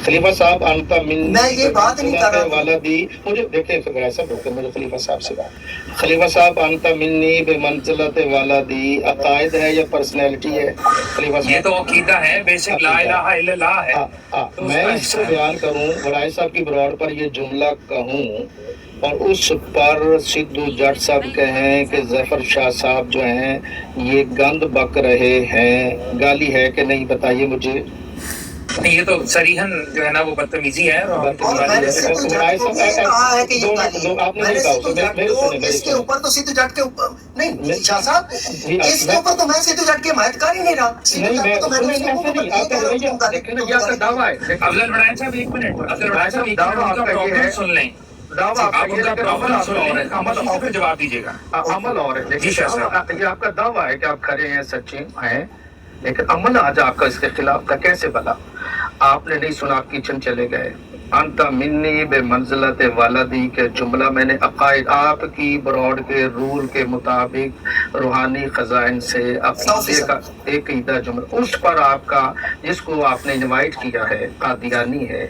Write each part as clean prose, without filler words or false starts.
खलीफा साहब अंता मिन मैं ये बात नहीं कर रहा था। वाला दी मुझे देखे ऐसा डॉक्टर मुझे खलीफा साहब से बात खलीफा साहब अंता मिन्नी बेमंजिलत वाला दी अकायद है या पर्सनैलिटी है? खलीफा साहब ये तो अकीदा है, बेसिक ला इलाहा इल्लल्लाह है। तो मैं उसका इसको हिस्सा है। बयान करूं वड़ाई साहब की ब्रॉड पर ये जुमला कहूं और उस पर सिद्धू जट साहब कहें कि जफर शाह साहब जो हैं ये गंद बक रहे हैं, गाली है कि नहीं बताइए मुझे। नहीं, ये तो सरीहन जो है ना वो बदतमीजी है। और मैंने सिद्धू जट को ये कहा है कि ये गाली है। मैंने सिद्धू जट को इसके ऊपर तो सिद्धू जट के ऊपर नहीं शाह साहब, इसके ऊपर तो मैं सिद्धू जट के हिमायतकार ही नहीं रहा। सिद्धू जट को तो मैंने दावा है अफजल बड़ाई साहब एक मिनट, अफजल बड़ाई साहब एक मिनट, उनका प्रॉब्लम सुन लें। दावा आप उनका प्रॉब्लम सुन लें, आप फिर जवाब दीजिएगा। अमल और है जी शाह साहब। ये आपका दावा है कि आप खरे हैं, सच्चे हैं, लेकिन अमल आज आपका इसके खिलाफ था। कैसे भला? आपने नहीं सुना, आप किचन चले गए। अंता मिन्नी बे मंजिलत वालदी के जुमला मैंने अकायद आपकी ब्रॉड के रूल के मुताबिक रूहानी खजाइन से अकीदे का एक ईदा जुमला उस पर आपका जिसको आपने इनवाइट किया है कादियानी है,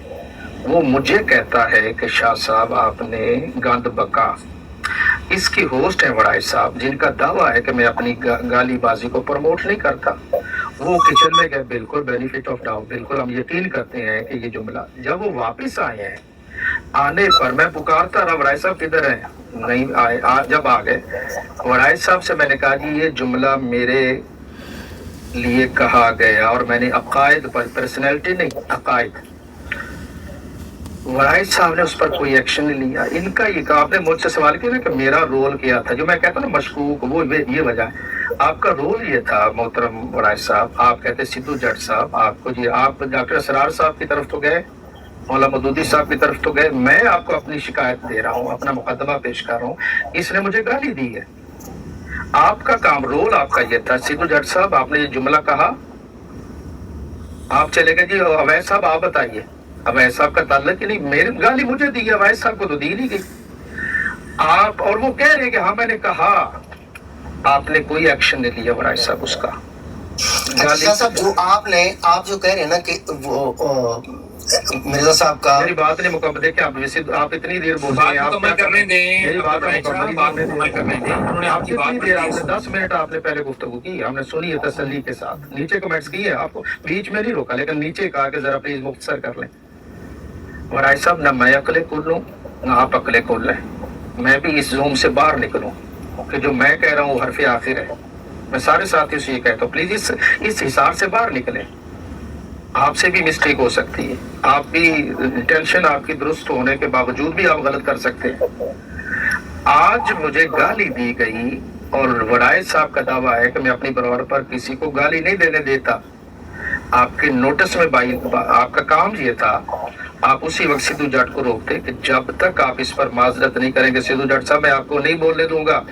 वो मुझे कहता है कि शाह साहब आपने गंद बका। इसकी होस्ट है वड़ाई साहब जिनका दावा है कि मैं अपनी गाली बाजी को प्रमोट नहीं करता। वो किचन में गए, बिल्कुल बेनिफिट ऑफ डाउट, बिल्कुल हम यकीन करते हैं कि ये जुमला। जब वो वापस आए हैं, आने पर मैं पुकारता रहा वड़ाई साहब किधर हैं, नहीं आए। जब आ गए वड़ाई साहब से मैंने कहा जी ये जुमला मेरे लिए कहा गया और मैंने अकायद पर, पर्सनैलिटी नहीं अकायद। वड़ाई साहब ने उस पर कोई एक्शन नहीं लिया। इनका ये कहा, आपने मुझसे सवाल किया ना कि मेरा रोल क्या था, जो मैं कहता हूँ ना मशकूक, वो ये वजह है। आपका रोल ये था मोहतरम वड़ाई साहब, आप कहते सिद्धू जट साहब, आपको जी आप डॉक्टर असरार साहब की तरफ तो गए, मौला मदूदी साहब की तरफ तो गए, मैं आपको अपनी शिकायत दे रहा हूँ, अपना मुकदमा पेश कर रहा हूँ, इसने मुझे गाली दी है। आपका काम, रोल आपका ये था। सिद्धू जट साहब आपने ये जुमला कहा, आप चले गए जी अवैध साहब आप बताइए। अवैध साहब का ताल्लुक ही नहीं, मेरी गाली मुझे दी है, अवैध साहब को तो दी नहीं गई। आप और वो कह रहे हैं कि हाँ मैंने कहा, आपने कोई एक्शन नहीं लिया वड़ाई साहब उसका। अच्छा साहब, जो आप जो कह रहे हैं ना कि वो मिर्जा साहब का, मेरी बात नहीं मुकम्मल देखिए, आप वैसे आप इतनी देर बोल रहे हैं, आप करने दें, मेरी बात करने दें। उन्होंने आपकी बात देर आपने 10 मिनट आपने पहले गुफ्तगू की, हमने सुनी है तसल्ली के साथ, नीचे कमेंट्स किए, आपको बीच में नहीं रोका, लेकिन नीचे कहा कि जरा प्लीज मुख्तसर कर लें। वड़ाई साहब ना मैं अकले कुल लूँ ना आप अकले कुल लें, मैं भी इस जूम से बाहर निकलूँ कि जो मैं कह रहा हूँ हरफ आखिर है। मैं सारे साथियों से ये कहता हूँ प्लीज इस हिसाब से बाहर निकलें। आपसे भी मिस्टेक हो सकती है, आप भी इंटेंशन आपकी दुरुस्त होने के बावजूद भी आप गलत कर सकते हैं। आज मुझे गाली दी गई और वड़ाई साहब का दावा है कि मैं अपनी बराबर पर किसी को गाली नहीं देने देता। आपके नोटिस में आपका काम ये था, आप उसी वक्त सिद्धू जट को रोकते कि जब तक आप इस पर माजरत नहीं करेंगे सिद्धू जट साहब मैं आपको नहीं बोलने दूंगा।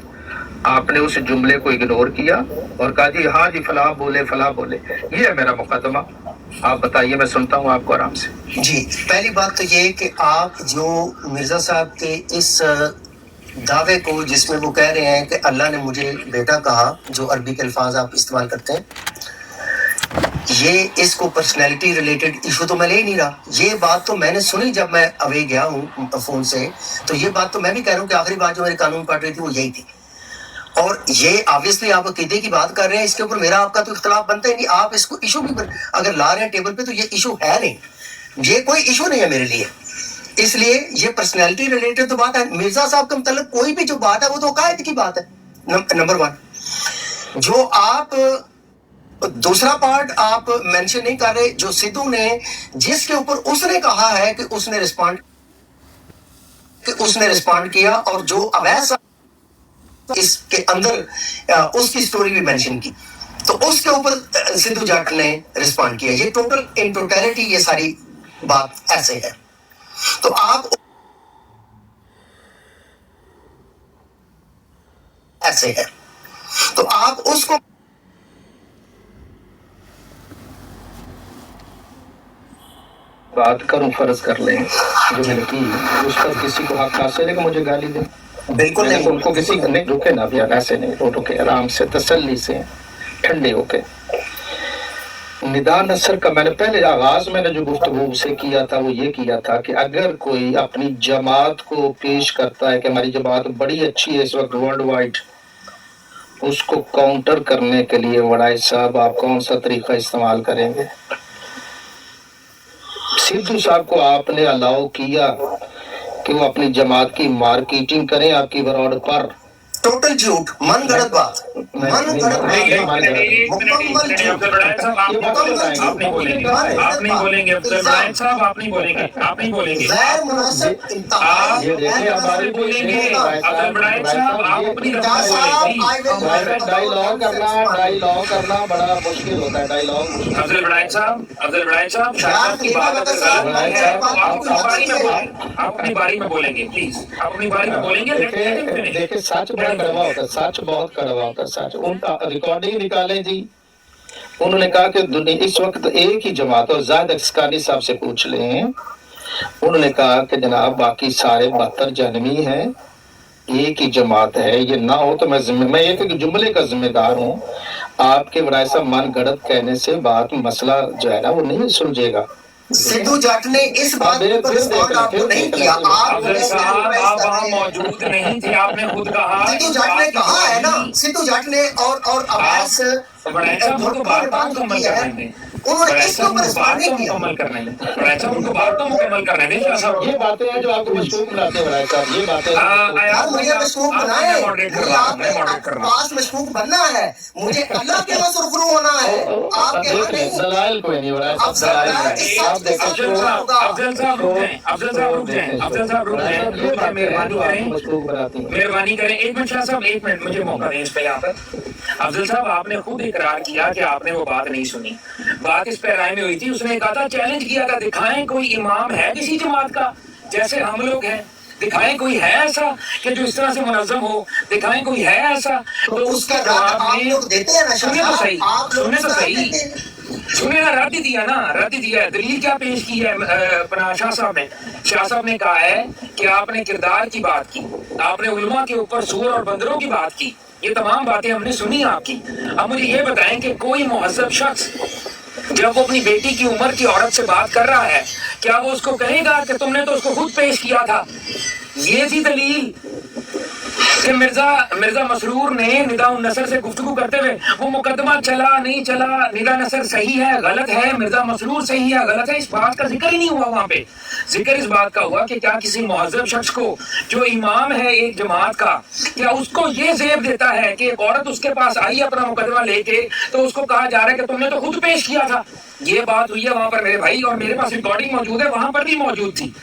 आपने उस जुमले को इग्नोर किया और कहा जी हाँ जी फलाह बोले। ये है मेरा मुकदमा, आप बताइए, मैं सुनता हूँ आपको आराम से। जी, पहली बात तो ये कि आप जो मिर्जा साहब के इस दावे को जिसमें वो कह रहे हैं कि अल्लाह ने मुझे बेटा कहा, जो अरबी के अल्फाज आप इस्तेमाल करते हैं, ये इसको पर्सनैलिटी रिलेटेड इशू तो मैं ले ही नहीं रहा। ये बात तो मैंने सुनी जब मैं अवे गया हूँ फोन से, तो ये बात तो मैं भी कह रहा हूँ कि आखिरी बात जो मेरे कानून पढ़ रही थी वो यही थी। और ये ऑब्वियसली आप अकीदे की बात कर रहे हैं, इसके ऊपर मेरा आपका तो इख्तलाफ बनता ही नहीं। आप इसको इशू भी अगर ला रहे हैं टेबल पे तो ये इशू है नहीं, ये कोई इशू नहीं है मेरे लिए। इसलिए ये पर्सनैलिटी रिलेटेड तो बात है। मिर्जा साहब के मतलब कोई भी जो बात है वो तो कायद की बात है। नंबर वन, जो आप दूसरा पार्ट आप मेंशन नहीं कर रहे, जो सिद्धू ने जिसके ऊपर उसने कहा है कि उसने रिस्पॉन्ड किया और जो अवैध इसके अंदर उसकी स्टोरी भी मेंशन की, तो उसके ऊपर सिद्धू जट ने रिस्पॉन्ड किया। ये टोटल इन टोटलिटी ये सारी बात ऐसे है। तो आप ऐसे है तो आप उसको बात करूं, फर्ज कर लें जो मैंने की उस पर किसी को हक हासिल है कि मुझे गाली दे, बिल्कुल नहीं। उनको किसी को नहीं रुके ना, भी ऐसे नहीं, वो रुके आराम से तसल्ली से ठंडे होके। निदा नसर का मैंने पहले आगाज मैंने जो गुफ्तगू से किया था वो ये किया था कि अगर कोई अपनी जमात को पेश करता है कि हमारी जमात बड़ी अच्छी है इस वक्त वर्ल्ड वाइड, उसको काउंटर करने के लिए वड़ाई साहब आप कौन सा तरीका इस्तेमाल करेंगे? सिद्धू साहब को आपने अलाउ किया कि वो अपनी जमात की मार्केटिंग करें आपकी बरौड पर? टोटल झूठ, मन गलत बात, मन गलत मुकम्मल झूठ। आप नहीं बोलेंगे, आप नहीं बोलेंगे अफजल बड़ाइच साहब, आप नहीं बोलेंगे, आप नहीं बोलेंगे, गैर मुनासिब इंतहा। आप हमारे बोलेंगे अफजल बड़ाइच साहब, आप अपनी डायलॉग करना बड़ा मुश्किल होता है। डायलॉग अफजल बड़ाइच साहब शाह की बात अगर गलत है तो आप अपनी बारी में बोलेंगे, प्लीज आप अपनी बारी में बोलेंगे। देखिए सच बड़ा कड़वा होता है, सच बहुत कड़वा होता है, सच। उनका रिकॉर्डिंग निकाले जी, उन्होंने कहा कि दुनिया इस वक्त एक ही जमात, और जायद अस्कानी साहब से पूछ लें, उन्होंने कहा कि जनाब बाकी सारे 72 जहनवी हैं, एक ही जमात है। ये ना हो तो मैं एक जुमले का जिम्मेदार हूँ। आपके बड़ाई साहब मन गढ़त कहने से बात मसला जो है ना वो नहीं सुलझेगा। सिद्धू जाट ने इस बात पर रिस्पॉन्ड आपको नहीं किया। अफजल साहब आप वहाँ मौजूद नहीं थे, आपने खुद कहा। सिद्धू जाट ने कहा है ना, सिद्धू जाट ने और अब्बास बड़ाइच साहब उनको बात मुकम्मल करने दें, उन्होंने इसके ऊपर रिस्पॉन्ड नहीं किया। मुकम्मल करने दें बड़ाइच साहब, उनको बात तो मुकम्मल करने दें। शाह साहब ये बातें हैं जो आपको मशकूक बनाते हैं बड़ाई साहब, ये बातें यार मुझे मशकूक बनाए, मॉडरेट कर मुझे रहा हूँ, आपके मैं मॉडरेट कर रहा हूँ। पास मशकूक बनना है, मुझे अल्लाह के वहाँ सुरखरू होना है, आपके यहाँ नहीं। दलाइल कोई नहीं बड़ाई साहब, दलाइल आप देखो अफजल साहब रुक जाएं, अफजल साहब रुक जाएं, अफजल साहब रुक जाएं, मेहरबानी करें, मशकूक बनाती हैं। मेहरबानी करें। एक मिनट शाह साहब, एक मिनट मुझे मौका दें इस पे। यहाँ पर अफजल साहब आपने खुद इकरार किया कि आपने वो बात नहीं सुनी। बात इस पे राय में हुई थी, उसने कहा था, चैलेंज किया था, दिखाएं कोई इमाम है किसी जमात का जैसे हम लोग हैं, दिखाएं कोई है ऐसा कि जो इस तरह से मुनज़्ज़म हो, दिखाएं कोई है ऐसा। तो उसका जवाब आप लोग देते हैं ना। सुने तो सही, आप लोग सुने तो सही, देते हैं। सुने ना, रद्द दिया ना, रद्द दिया है। दलील क्या पेश की है अपना शाह साहब ने कहा है कि आपने किरदार की बात की, आपने उलमा के ऊपर सूर और बंदरों की बात की, ये तमाम बातें हमने सुनी आपकी। अब मुझे ये बताएं कि कोई मुहज़्ज़ब शख्स जब वो अपनी बेटी की उम्र की औरत से बात कर रहा है, क्या वो उसको कहेगा कि तुमने तो उसको खुद पेश किया था? ये थी दलील कि मिर्जा मसरूर ने निदा नसर से गुफ्तगू करते हुए, वो मुकदमा चला नहीं चला, निदा नसर सही है गलत है, मिर्जा मसरूर सही है गलत है, इस बात का जिक्र ही नहीं हुआ वहां पे। जिक्र इस बात का हुआ कि क्या किसी मुहज़्ज़ब शख्स को जो इमाम है एक जमात का, क्या उसको ये ज़ेब देता है कि एक औरत उसके पास आई अपना मुकदमा लेके, तो उसको कहा जा रहा है कि तुमने तो खुद पेश किया था। ये बात हुई है वहां पर मेरे भाई, और मेरे पास रिकॉर्डिंग मौजूद है, वहां पर भी मौजूद थी।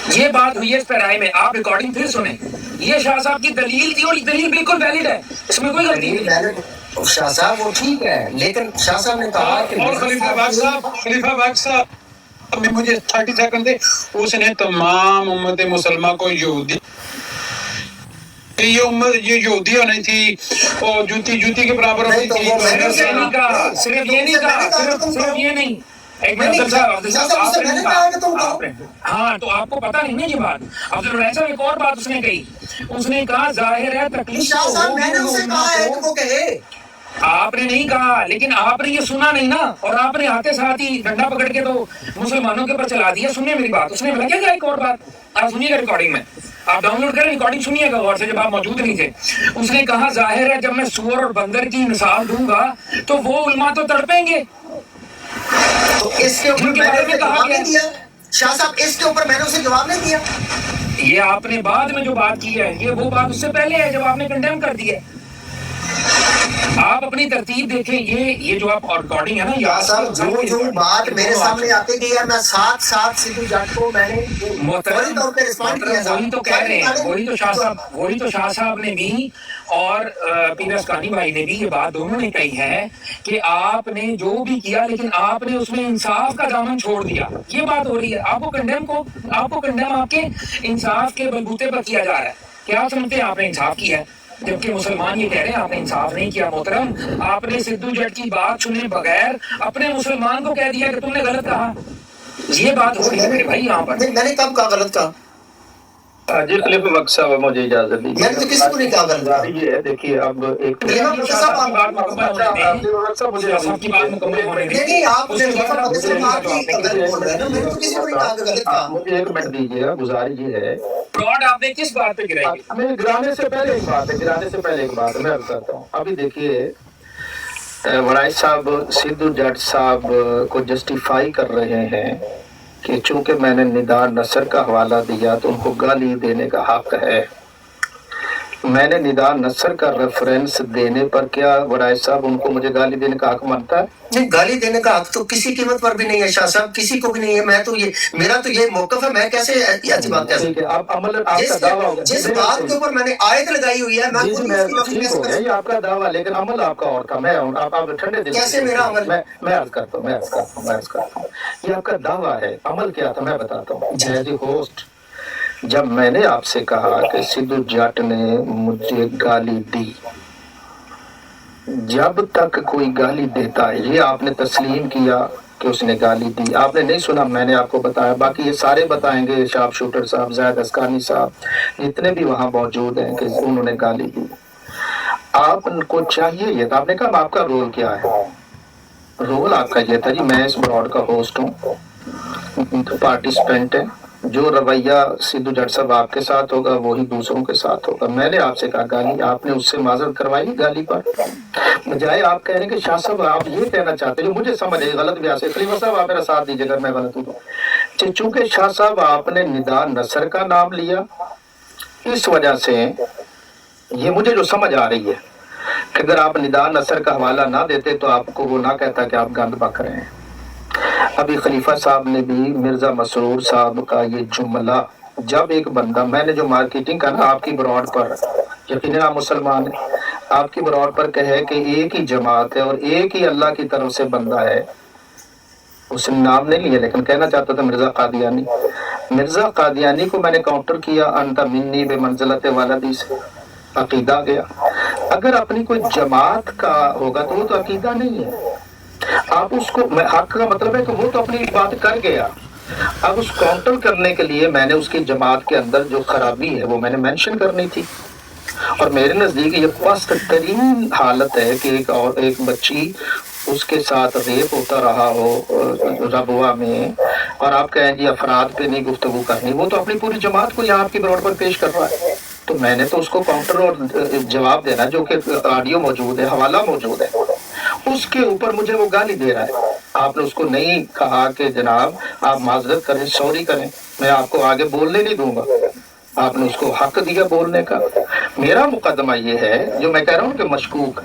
ये बात हुई है इस पे राय में, आप रिकॉर्डिंग फिर सुने। ये शाह साहब की दलील थी और दलील बिल्कुल वैलिड है, इसमें कोई गलती नहीं। शाह साहब वो ठीक है, लेकिन शाह साहब ने कहा कि और खलीफा बाग साहब अभी मुझे 30 सेकंड दे। उसने तमाम उम्मत मुसलमान को यहूदी, ये उम्मत ये यहूदी होनी थी और जूती के बराबर होनी थी। सिर्फ ये नहीं, एक मिनट अफजल साहब, हाँ तो आपको पता नहीं ना ये बात। अफजल बड़ाइच साहब एक और बात उसने कही, उसने कहा जाहिर है तकलीफ मैंने उसे कहा है कि वो कहे, आपने नहीं कहा, लेकिन आपने ये सुना नहीं ना, और आपने आते साथ ही डंडा पकड़ के तो मुसलमानों के ऊपर चला दिया। सुनिए मेरी बात, उसने बोला क्या एक और बात, आप सुनिएगा रिकॉर्डिंग में, आप डाउनलोड करें रिकॉर्डिंग, सुनिएगा गौर से, जब आप मौजूद नहीं थे। उसने कहा जाहिर है जब मैं सूअर और बंदर की मिसाल दूंगा तो वो उलमा तो तड़पेंगे। तो इसके ऊपर मैंने उसे जवाब नहीं दिया शाह साहब, इसके ऊपर मैंने उसे जवाब नहीं दिया। ये आपने बाद में जो बात की है, ये वो बात उससे पहले है जब आपने कंडेम कर दिया। आप अपनी तरतीब देखें, ये जो आप रिकॉर्डिंग है ना, शाह साहब जो बात मेरे सामने आती गई है, मैं साथ सिद्धू जाट को मैंने फौरी तौर पे रिस्पॉन्ड किया। वही तो कह रहे हैं, वही तो शाह साहब ने भी और पीर अस्कानी भाई ने भी ये बात दोनों ने कही है कि आपने जो भी किया, लेकिन आपने उसमें इंसाफ का दामन छोड़ दिया। ये बात हो रही है, आपको कंडेम आपके इंसाफ के बलबूते पर किया जा रहा है। क्या समझते हैं आपने इंसाफ किया है, जबकि मुसलमान ये कह रहे हैं आपने इंसाफ नहीं किया। मोहतरम, आपने सिद्धू जट की बात सुने बगैर अपने मुसलमान को कह दिया कि तुमने गलत कहा। ये बात हो रही है मेरे भाई यहाँ पर। मैंने कब कहा गलत कहा? जी खलीफा वक्त साहब मुझे इजाजत दीजिए। मैंने तो किसी को नहीं कहा गलत कहा। ये है देखिए अब एक खलीफा वक्त साहब आप बात मुकम्मल होने दें। मुझे शाह साहब की बात मुकम्मल होने दें। नहीं आपने उसके खलीफा बाद वक्त साहब आप ही गलत बोल रहे हैं ना, मैंने तो किसी को नहीं कहा कि गलत कहा। मुझे एक मिनट दीजिएगा, गुजारिश ये है। प्लॉट आपने किस बात पे गिराई? मैं गिराने से पहले एक बात है, गिराने से पहले एक बात है, मैं अर्ज करता हूँ। अभी देखिए वड़ाई साहब सिद्धू जट साहब को जस्टिफाई कर रहे हैं कि चूंकि मैंने निदार नसर का हवाला दिया तो उनको गाली देने का हक है। मैंने निदार नसर का रेफरेंस देने पर क्या वड़ाई साहब उनको मुझे गाली देने का हक मानता है? नहीं, गाली देने का हक तो किसी कीमत पर भी नहीं है शाह साहब, किसी को भी नहीं है। मैं तो ये मेरा तो ये मौकफ है, मैं कैसे ऐसी बात कह ठीक है, सकता आप अमल आपका दावा हूँ? होगा जिस बात के ऊपर मैंने आयत लगाई हुई है, मैं जी खुद जी मैं उसकी नफी ठीक कैसे हो कर गया, ये सकता आपका दावा, लेकिन अमल आपका और था। मैं आप ठंडे दिल कैसे मेरा अमल? मैं अर्ज करता हूँ। ये आपका दावा है, अमल क्या था मैं बताता हूँ। एज ए होस्ट जब मैंने आपसे कहा कि सिद्धू जट ने मुझे गाली दी, जब तक कोई गाली देता है ये आपने तस्लीम किया कि उसने गाली दी। आपने नहीं सुना, मैंने आपको बताया, बाकी ये सारे बताएंगे, शार्प शूटर साहब, जायद अस्कानी साहब, जितने भी वहां मौजूद हैं कि उन्होंने गाली दी। आपको चाहिए ये था, आपने कहा आपका रोल क्या है? रोल आपका ये था जी, मैं इस ब्रॉड का होस्ट हूँ, पार्टिसिपेंट है। जो रवैया सिद्धू जट साहब आपके साथ होगा वही दूसरों के साथ होगा। मैंने आपसे कहा गाली, आपने उससे माजरत करवाई गाली पर, बजाय आप कह रहे हैं कि शाह साहब आप ये कहना चाहते हैं, मुझे समझ है गलत व्यास है। खलीफा साहब आप मेरा साथ दीजिए अगर मैं गलत हूँ तो। चूंकि शाह साहब आपने निदार नसर का नाम लिया, इस वजह से ये मुझे जो समझ आ रही है कि अगर आप निदार नसर का हवाला ना देते तो आपको वो ना कहता कि आप गंद बक रहे हैं। अभी खलीफा साहब ने भी मिर्जा मसरूर साहब का ये जुमला, जब एक बंदा, मैंने जो मार्केटिंग का ना आपकी ब्रॉड पर, यकीनन आप मुसलमान है, आपकी ब्रॉड पर कहे कि एक ही जमात है और एक ही अल्लाह की तरफ से बंदा है, उसने नाम नहीं लिया लेकिन कहना चाहता था मिर्जा कादियानी। मिर्जा कादियानी को मैंने काउंटर किया, अंत मिन्नी बेमंजिलत वालदी से, अकीदा गया। अगर अपनी कोई जमात का होगा तो वो तो अकीदा नहीं है। आप उसको, हक का मतलब है कि वो तो अपनी बात कर गया। अब उस काउंटर करने के लिए मैंने उसकी जमात के अंदर जो खराबी है वो मैंने मेंशन करनी थी। और मेरे नजदीक ये पस्त तरीन हालत है कि एक बच्ची उसके साथ रेप होता रहा हो रबवा में, और आप कहें जी अफराद पे नहीं गुफ्तगू करनी, वो तो अपनी पूरी जमात को यहाँ आपकी ब्रॉड पर पेश कर रहा है। तो मैंने तो उसको काउंटर और जवाब देना, जो कि ऑडियो मौजूद है, हवाला मौजूद है, उसके ऊपर मुझे वो गाली दे रहा है। आपने उसको नहीं कहा कि जनाब आप माजरत करें, सॉरी करें, मैं आपको आगे बोलने नहीं दूंगा। आपने उसको हक दिया बोलने का। मेरा मुकदमा ये है जो मैं कह रहा हूँ कि मशकूक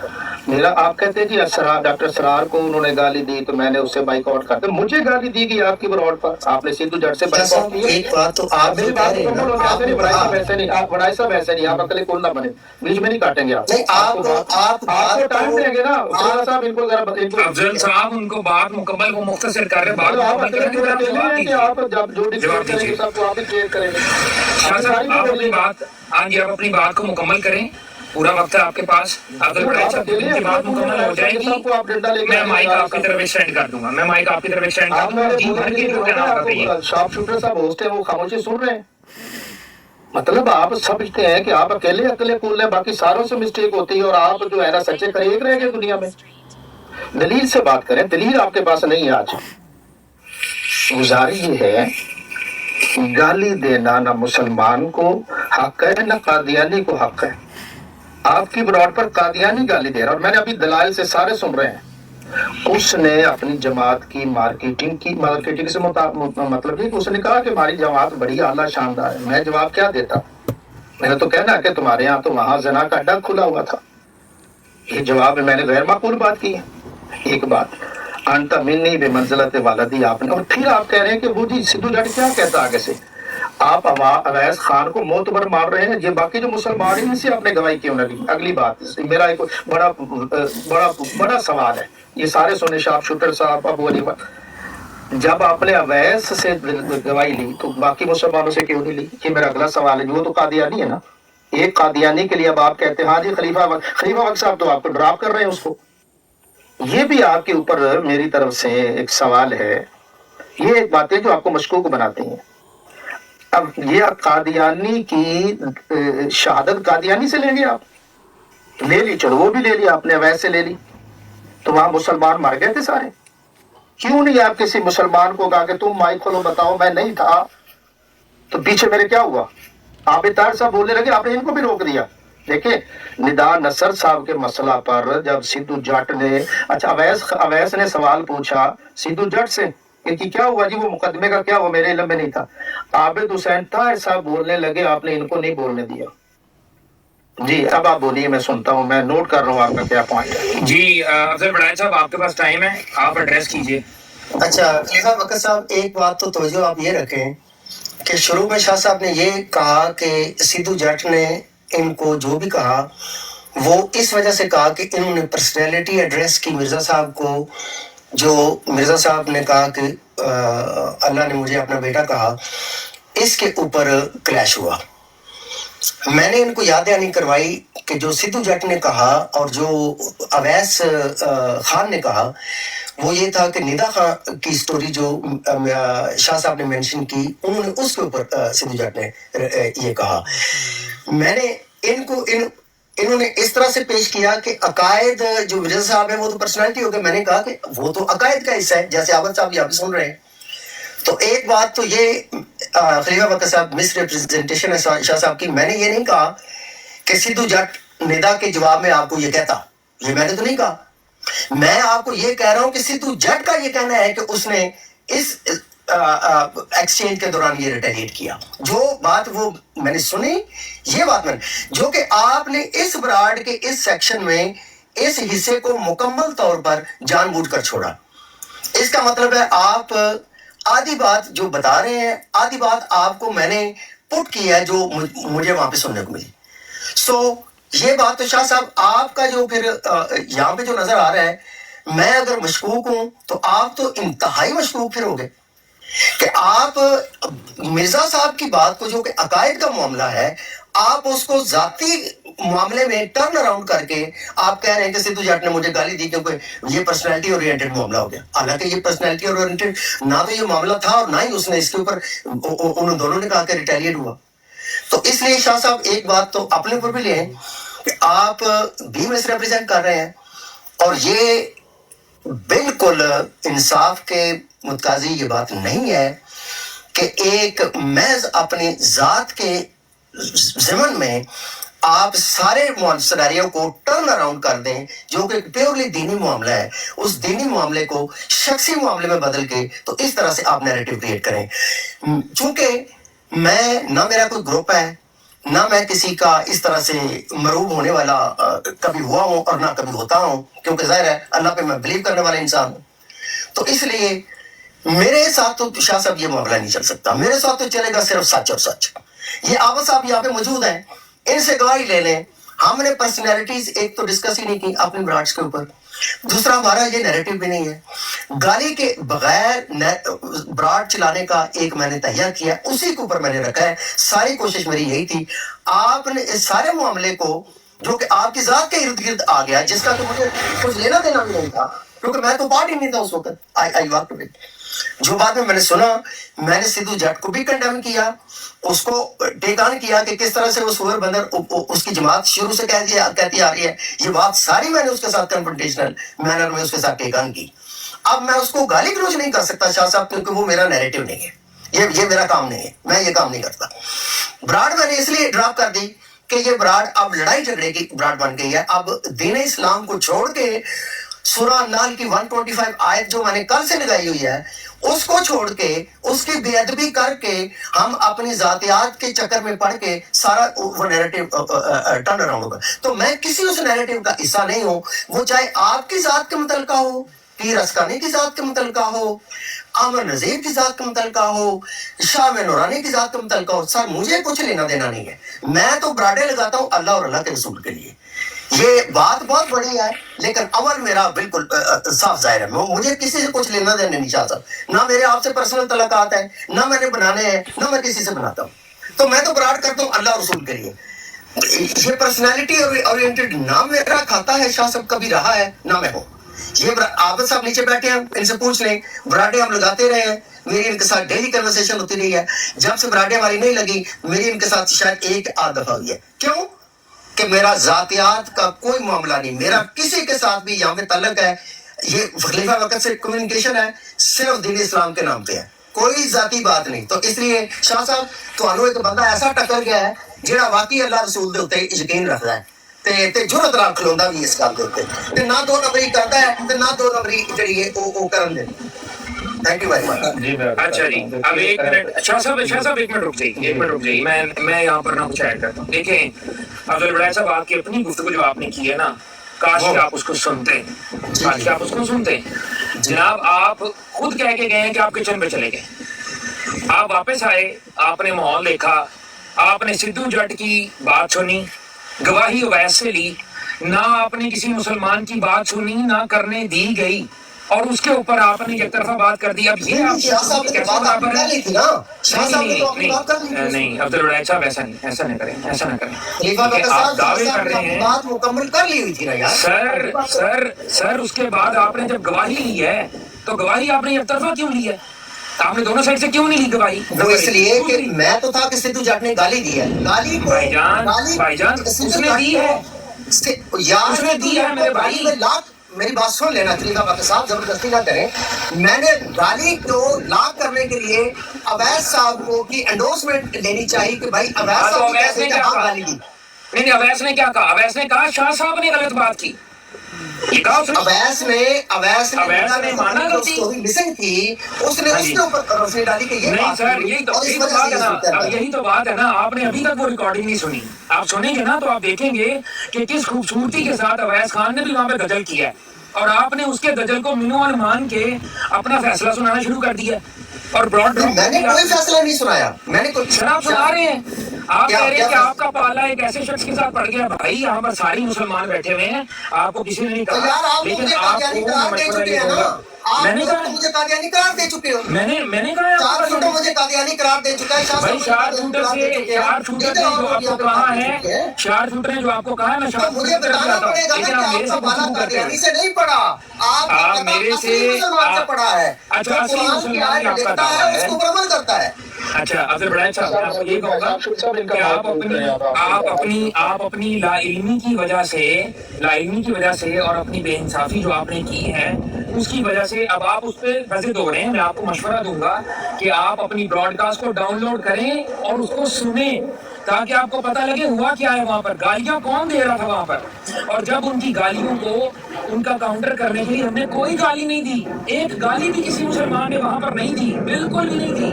मेरा, आप कहते हैं जी असरार, डॉक्टर असरार को उन्होंने गाली दी तो मैंने उससे बाइकआउट कर दिया। मुझे गाली दी गई आपकी ब्रॉड पर, आपने सिद्धू जट से बाइकआउट किया। एक बात तो आप मेरी बात को बोलो, ऐसे नहीं बड़ाई साहब, ऐसे नहीं आप, बड़ाई साहब ऐसे नहीं, आप अकेले कोल ना बने, बीच में नहीं काटेंगे आप। नहीं, आपको टाइम देंगे ना साहब, इनको जरा अफजल साहब उनको बात मुकम्मल वो मुख्तसर कर रहे हैं, बात आप मुकम्मल करेंगे तो आप जवाब दीजिए। आप जब जो डिस्कस करेंगे सबको आप ही क्लियर करेंगे। शाह साहब आप अपनी बात, हाँ जी, आप अपनी बात को मुकम्मल करें, पूरा वक्त है आपके पास। अगर बड़ाई साहब की बात मुकम्मल हो जाएगी मैं माइक आपकी तरफ एक्सटेंड कर दूंगा, मैं माइक आपकी तरफ एक्सटेंड कर दूंगा। जी भर के जो कहना होगा कहिए। शार्प शूटर साहब होस्ट है, वो खामोशी सुन रहे हैं। मतलब आप समझते हैं कि आप अकेले अकेले कूल हैं, बाकी सारों से मिस्टेक होती है और आप जो है ना सच्चे करेक रह गए दुनिया में। दलील से बात करें, दलील आपके पास नहीं है आज। गुजारिश ये है, गाली देना ना मुसलमान को हक है ना कादियानी को हक है। आपकी ब्रॉड पर कादियानी गाली दे रहा है और मैंने अभी दलाइल से सारे सुन रहे हैं। उसने अपनी जमात की मार्केटिंग से मतलब ये कि उसने कहा कि हमारी जमात बड़ी आला शानदार है। मैं जवाब क्या देता? मैंने तो कहना कि तुम्हारे यहाँ तो वहां जना का अड्डा खुला हुआ था। ये जवाब है, मैंने गैर माकूल बात की है। एक बात अंत मिन्नी बेमंजिलत वालदी आपने, और फिर आप कह रहे हैं कि वो जी सिद्धू जट क्या कहता आगे से, आप अवैस खान को मोतबर मार रहे हैं। ये बाकी जो मुसलमान हैं इनसे आपने गवाही क्यों न ली? अगली बात, मेरा एक बड़ा बड़ा बड़ा सवाल है, ये सारे सुने शार्प शूटर साहब, अबू अली, जब आपने अवैस से गवाही ली तो बाकी मुसलमानों से क्यों नहीं ली? ये मेरा अगला सवाल है। वो तो कादियानी है ना, एक कादियानी के लिए अब आप कहते हैं हाँ जी खलीफा वक्त साहब तो आपको ड्रॉप कर रहे हैं उसको। ये भी आपके ऊपर मेरी तरफ से एक सवाल है। ये एक बातें जो आपको मशकूक बनाती हैं। اب یہ قادیانی کی شہادت قادیانی سے لیں گے آپ؟ لے لی، چلو وہ بھی لے لی آپ نے، ویسے لے لی، تو وہاں مسلمان مر گئے تھے سارے. کیوں نہیں آپ کسی مسلمان کو کہا کہ تم مائک کھولو بتاؤ میں نہیں تھا تو پیچھے میرے کیا ہوا؟ آپ طاہر صاحب بولنے لگے، آپ نے ان کو بھی روک دیا. دیکھیں ندا نصر صاحب کے مسئلہ پر جب سدھو جٹ نے، اچھا اویس نے سوال پوچھا سدھو جٹ سے کہ کیا ہوا جی، وہ مقدمے کا کیا ہوا، میرے علم میں نہیں تھا. عابد حسین طاہر صاحب بولنے لگے، آپ نے ان کو نہیں بولنے دیا. جی اب آپ بولیے، میں سنتا ہوں، میں نوٹ کر رہا ہوں آپ کا کیا پوائنٹ ہے. جی افضل بڑائے صاحب آپ کے پاس ٹائم ہے، آپ ایڈریس کیجئے. اچھا خلیفہ بکر صاحب، ایک بات تو توجہ آپ یہ رکھیں کہ شروع میں شاہ صاحب نے یہ کہا کہ سدھو جٹ نے ان کو جو بھی کہا وہ اس وجہ سے کہا کہ انہوں نے پرسنالٹی ایڈریس کی مرزا صاحب کو، جو مرزا صاحب نے کہا کہ اللہ نے مجھے اپنا بیٹا کہا، اس کے اوپر کلیش ہوا. میں نے ان کو یاد دہانی کروائی کہ جو سدھو جٹ نے کہا اور جو اویس خان نے کہا وہ یہ تھا کہ ندا خان کی سٹوری جو شاہ صاحب نے مینشن کی، انہوں نے اس کے اوپر سدھو جٹ نے یہ کہا. میں نے انہوں نے اس طرح سے پیش کیا کہ عقائد جو مرزا صاحب ہے وہ تو پرسنالٹی ہو گئی. میں نے کہا کہ وہ تو عقائد کا حصہ ہے، جیسے عابد صاحب یہاں پہ سن رہے ہیں. تو ایک بات تو یہ خلیفہ بکر صاحب مس ریپرزنٹیشن ہے شاہ صاحب کی. میں نے یہ نہیں کہا کہ سدھو جٹ ندا کے جواب میں آپ کو یہ کہتا، یہ میں نے تو نہیں کہا. میں آپ کو یہ کہہ رہا ہوں کہ سدھو جٹ کا یہ کہنا ہے کہ اس نے اس ایکسچینج کے دوران یہ ریٹیلیٹ کیا. جو بات وہ میں نے سنی، یہ بات میں نے، جو کہ آپ نے اس براڈ کے اس سیکشن میں اس حصے کو مکمل طور پر جان بوجھ کر چھوڑا. اس کا مطلب ہے آپ آدھی بات جو بتا رہے ہیں، آدھی بات آپ کو میں نے پٹ کی ہے جو مجھے وہاں پہ سننے کو ملی. سو یہ بات تو شاہ صاحب آپ کا جو پھر یہاں پہ جو نظر آ رہا ہے، میں اگر مشکوک ہوں تو آپ تو انتہائی مشکوک پھر ہو گئے کہ آپ مرزا صاحب کی بات کو جو کہ عقائد کا معاملہ ہے، آپ اس کو ذاتی معاملے میں ٹرن اراؤنڈ کر کے آپ کہہ رہے ہیں کہ سدھو جٹ نے مجھے گالی دی کیونکہ یہ پرسنالٹی اورینٹڈ معاملہ ہو گیا. حالانکہ یہ پرسنالٹی اورینٹڈ نہ تو یہ معاملہ تھا اور نہ ہی اس نے اس کے اوپر ان دونوں نے کہا کہ ریٹیلیٹ ہوا. تو اس لیے شاہ صاحب ایک بات تو اپنے اوپر بھی لیں کہ آپ بھی مس ریپرزینٹ کر رہے ہیں، اور یہ بالکل انصاف کے متقاضی یہ بات نہیں ہے کہ ایک محض اپنی ذات کے ضمن میں آپ سارے سیناریو کو ٹرن اراؤنڈ کر دیں، جو کہ پیورلی دینی معاملہ ہے، اس دینی معاملے کو شخصی معاملے میں بدل کے تو اس طرح سے آپ نیریٹو کریٹ کریں. چونکہ میں نہ میرا کوئی گروپ ہے، نہ میں کسی کا اس طرح سے مروب ہونے والا کبھی ہوا ہوں اور نہ کبھی ہوتا ہوں، کیونکہ ظاہر ہے اللہ پہ میں بلیو کرنے والا انسان ہوں. تو اس لیے میرے ساتھ تو شاہ صاحب یہ معاملہ نہیں چل سکتا. میرے ساتھ تو چلے گا صرف سچ اور سچ. یہ عابد صاحب یہاں پہ موجود ہیں، ان سے گواہی لے لیں. ہم نے پرسنالٹیز ایک تو ڈسکس ہی نہیں کی اپنے براڈس کے اوپر. دوسرا ہمارا یہ نیریٹو بھی نہیں ہے. گالی کے بغیر براڈ چلانے کا ایک میں نے تہیہ کیا، اسی کے اوپر میں نے رکھا ہے. ساری کوشش میری یہی تھی. آپ نے اس سارے معاملے کو جو کہ آپ کی ذات کے ارد گرد آ گیا، جس کا تو مجھے کچھ لینا دینا بھی نہیں تھا کیونکہ میں تو پارٹ ہی نہیں تھا اس وقت. آئی واک ٹو جو بعد میں نے سنا، میں نے سدھو جٹ کو بھی کنڈیم کیا، اس کو ٹیک آن کیا کہ کس طرح سے وہ سور بندر اس کی جماعت شروع سے کہتی آ رہی ہے. یہ بات ساری میں نے اس کے ساتھ کنفرنٹیشنل مینر میں اس کے ساتھ ٹیک آن کی. اب میں اس کو گالی گلوچ نہیں کر سکتا شاہ صاحب، کیونکہ وہ میرا نیریٹو نہیں ہے، یہ میرا کام نہیں ہے، میں یہ کام نہیں کرتا. براڈ میں نے اس لیے ڈراپ کر دی کہ یہ براڈ اب لڑائی جھگڑے کی براڈ بن گئی ہے. اب دین اسلام کو چھوڑ کے سورہ نحل کی 125 آیت جو میں نے کل سے لگائی ہوئی ہے، اس کو چھوڑ کے اس کی بے ادبی کر کے ہم اپنی ذاتیات کے چکر میں پڑھ کے سارا وہ نیریٹو ٹرن اراؤنڈ ہوگا. تو میں کسی اس نیریٹو کا حصہ نہیں ہوں، وہ چاہے آپ کی ذات کے متعلقہ ہو، پیر اسکانی کی ذات کے متعلقہ ہو، عامر نذیر کی ذات کے متعلقہ ہو، شاہ میں نورانی کی ذات کے متعلقہ ہو. سر مجھے کچھ لینا دینا نہیں ہے. میں تو براڈے لگاتا ہوں اللہ اور اللہ کے رسول کے لیے. یہ بات بہت بڑی ہے لیکن عمل میرا بالکل صاف ظاہر ہے. مجھے کسی سے کچھ لینا دینا نہیں چاہتا، نہ میرے آپ سے پرسنل تعلقات ہیں، نہ میں نے بنانے ہیں، نہ میں کسی سے بناتا ہوں. تو میں تو براڈ کرتا ہوں اللہ رسول کے لیے. یہ پرسنالٹی اورینٹڈ نہ میرا کھاتا ہے شاہ صاحب کبھی رہا ہے، نہ میں ہوں. یہ عابد صاحب نیچے بیٹھے ہیں, ان سے پوچھ لیں, براڈے ہم لگاتے رہے ہیں, میری ان کے ساتھ ڈیلی کنورسیشن ہوتی رہی ہے. جب سے براڈے ہماری نہیں لگی, میری ان کے ساتھ شاید 1 آدھ دفعہ ہوئی ہے. کیوں کہ میرا ذاتیات کا کوئی معاملہ نہیں, میرا کسی کے ساتھ بھی یہاں پہ تعلق ہے, یہ خلیفہ وقت سے کمیونیکیشن ہے, صرف دین اسلام کے نام پہ ہے, کوئی ذاتی بات نہیں. تو اس لیے شاہ صاحب تھانوں ایک بندہ ایسا ٹکر گیا ہے جہاں واقعی اللہ رسول دے اوتے یقین رکھدا ہے تے جرت رکھ کھلوندا بھی اس کام دے اوتے, تے نہ 2 نمبری کردا ہے تے نہ 2 نمبری جڑی ہے او کرن دے. Thank you very much. جی میں اچھا جی, اب 1 منٹ شاہ صاحب 1 منٹ رک جائیے, 1 منٹ رک جائیے. میں یہاں پر نہ کچھ ایڈ کرتا ہوں. دیکھیں افضل الولاء صاحب, آپ کی اپنی گفتگو جو آپ نے کی ہے نا, کاش کہ آپ اس کو سنتے ہیں, کاش کہ آپ اس کو سنتے ہیں. جناب آپ خود کہہ کے گئے ہیں کہ آپ کچن پہ چلے گئے, آپ واپس آئے, آپ نے ماحول دیکھا, آپ نے سدھو جٹ کی بات سنی, گواہی اویس سے لی, نہ آپ نے کسی مسلمان کی بات سنی, نہ کرنے دی گئی, اور اس کے اوپر آپ نے ایک طرفہ بات کر دی. اب یہ آپ شاہ صاحب نے بات آپ کر لی تھی نا, شاہ صاحب نے تو اپنی بات کر لی تھی. نہیں عبد الولاء صاحب ایسا نہیں کریں, ایسا نہ کریں. خلیفہ وقت آپ صاحب دعوے صاحب کر نے رہے اپنی ہیں بات مکمل کر لی ہوئی تھی نا یار. سر اس کے بعد آپ نے جب گواہی لی ہے تو گواہی آپ نے ایک طرفہ کیوں لی ہے؟ آپ نے دونوں سائڈ سے کیوں نہیں لی گواہی؟ وہ اس لیے کہ میں تو تھا کہ سدھو جٹ نے گالی دی ہے, گالی کو بھائی جان اس نے دی ہے, یار اس نے دی ہے میرے بھائی. میری بات سن لینا خلیفہ وقت صاحب, زبردستی نہ کریں. میں نے گالی کو لاک کرنے کے لیے اویس صاحب کو کی انڈورسمنٹ لینی چاہیے کہ بھائی اویس صاحب کیسے کہاں گالی دی. نہیں اویس نے کیا کہا؟ اویس نے کہا شاہ صاحب نے غلط بات کی. اویس نے مانا غلطی مسنگ تھی, اس نے اس کے اوپر روشنی ڈالی کہ یہ نہیں سر, یہی تو بات ہے نا, اب یہی تو بات ہے نا. آپ نے ابھی تک وہ ریکارڈنگ نہیں سنی, آپ سنیں گے نا تو آپ دیکھیں گے کہ کس خوبصورتی کے ساتھ اویس خان نے بھی وہاں پہ غزل کیا ہے, اور آپ نے اس کے غزل کو منوان مان کے اپنا فیصلہ سنانا شروع کر دیا. اور براڈ میں نے کوئی فیصلہ نہیں سنایا, میں نے کوئی. سر آپ سنا رہے ہیں, آپ کہہ رہے ہیں کہ آپ کا پالا ایک ایسے شخص کے ساتھ پڑ گیا. بھائی یہاں پر سارے مسلمان بیٹھے ہوئے ہیں, آپ کو کسی نے نہیں کہا, لیکن آپ کو میں نے کہا مجھے قادیانی قرار دے چکے ہو. میں نے کہا 4 چھوٹے مجھے قادیانی قرار دے چکا ہے. بھائی 4 شوٹر نے جو آپ کو کہا ہے, 4 شوٹر نے جو آپ کو کہا ہے, میں شاہ مجھے بتانا پڑے گا لیکن آپ میرے سے بالا قادیانی سے نہیں پڑھا, آپ میرے سے پڑھا ہے. اچھا اصلی مسلمان آپ کا دعویٰ ہے, اس کو عمل کرتا ہے. اچھا افضل الولاء صاحب, میں آپ کو یہ کہوں گا کہ آپ اپنی لا علمی کی وجہ سے اور اپنی بے انصافی جو آپ نے کی ہے اس کی وجہ سے اب آپ اس پہ ویسے دو رہے ہیں. میں آپ کو مشورہ دوں گا کہ آپ اپنی براڈ کاسٹ کو ڈاؤن لوڈ کریں اور اس کو سنیں, تاکہ آپ کو پتہ لگے ہوا کیا ہے وہاں پر, گالیاں کون دے رہا تھا وہاں پر, اور جب ان کی گالیوں کو ان کا کاؤنٹر کرنے کے لیے ہم نے کوئی گالی نہیں دی, ایک گالی بھی کسی مسلمان نے وہاں پر نہیں دی, بالکل بھی نہیں دی.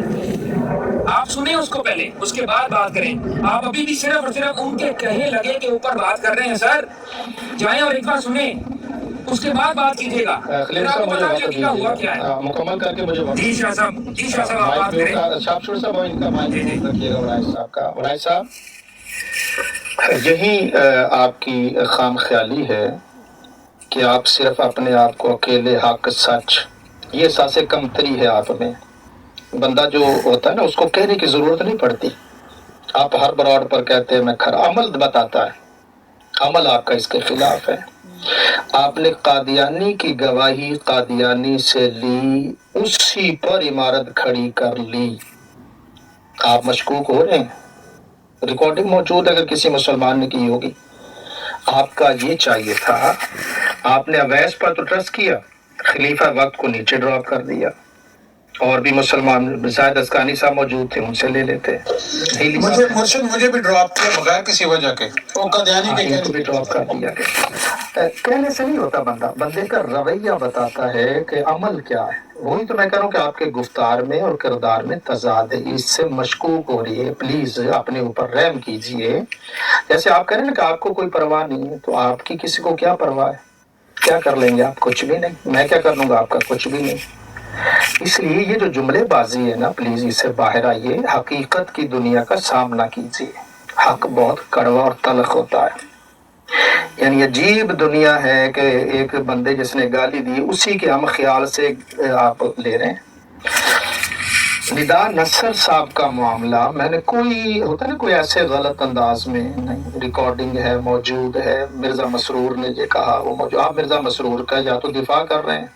آپ سنیں اس کو پہلے, اس کے بعد بات کریں. آپ ابھی بھی صرف اور صرف ان کے کہے لگے کے اوپر بات کر رہے ہیں. سر جائیں اور ایک بار سنیں, اس کے بعد بات کیجیے گا. ہوا کیا ہے مکمل کر کے مجھے جی شاہ صاحب آپ بات کریں. ولاء صاحب یہی آپ کی خام خیالی ہے کہ آپ صرف اپنے آپ کو اکیلے حق سچ, یہ احساس کمتری ہے آپ میں. بندہ جو ہوتا ہے نا اس کو کہنے کی ضرورت نہیں پڑتی. آپ ہر براڈ پر کہتے ہیں میں کھرا, عمل بتاتا ہے, عمل آپ کا اس کے خلاف ہے. آپ نے قادیانی کی گواہی قادیانی سے لی, اسی پر عمارت کھڑی کر لی. آپ مشکوک ہو رہے ہیں, ریکارڈنگ موجود ہے, اگر کسی مسلمان نے کی ہوگی. آپ کا یہ چاہیے تھا, آپ نے اویس پر تو ٹرسٹ کیا, خلیفہ وقت کو نیچے ڈراپ کر دیا, اور بھی مسلمان زاہد اسکانی صاحب موجود تھے, ان سے لے لیتے. مجھے بھی ڈراپ کیا بغیر کسی وجہ کے, وہ قادیانی کے بھی ڈراپ کر دیا. کہنے سے نہیں ہوتا, بندے کا رویہ بتاتا ہے کہ عمل کیا ہے. وہی تو میں کہہ رہا ہوں کہ آپ کے گفتار میں اور کردار میں تضاد ہے, اس سے مشکوک ہو رہی ہے. پلیز اپنے اوپر رحم کیجئے. جیسے آپ کہہ رہے ہیں نا کہ آپ کو کوئی پرواہ نہیں ہے, تو آپ کی کسی کو کیا پرواہ ہے؟ کیا کر لیں گے آپ؟ کچھ بھی نہیں. میں کیا کر لوں گا؟ آپ کا کچھ بھی نہیں. اس لیے یہ جو جملے بازی ہے نا, پلیز اس سے باہر آئیے, حقیقت کی دنیا کا سامنا کیجیے. حق بہت کڑوا اور تلخ ہوتا ہے. یعنی عجیب دنیا ہے کہ ایک بندے جس نے گالی دی اسی کے ہم خیال سے آپ لے رہے ہیں. निदा नसर साहब का मामला मैंने कोई होता है ना कोई ऐसे गलत अंदाज में नहीं, रिकॉर्डिंग है मौजूद है, मिर्जा मसरूर ने ये कहा वो मौजूद, आप मिर्जा मसरूर का या तो दिफा कर रहे हैं,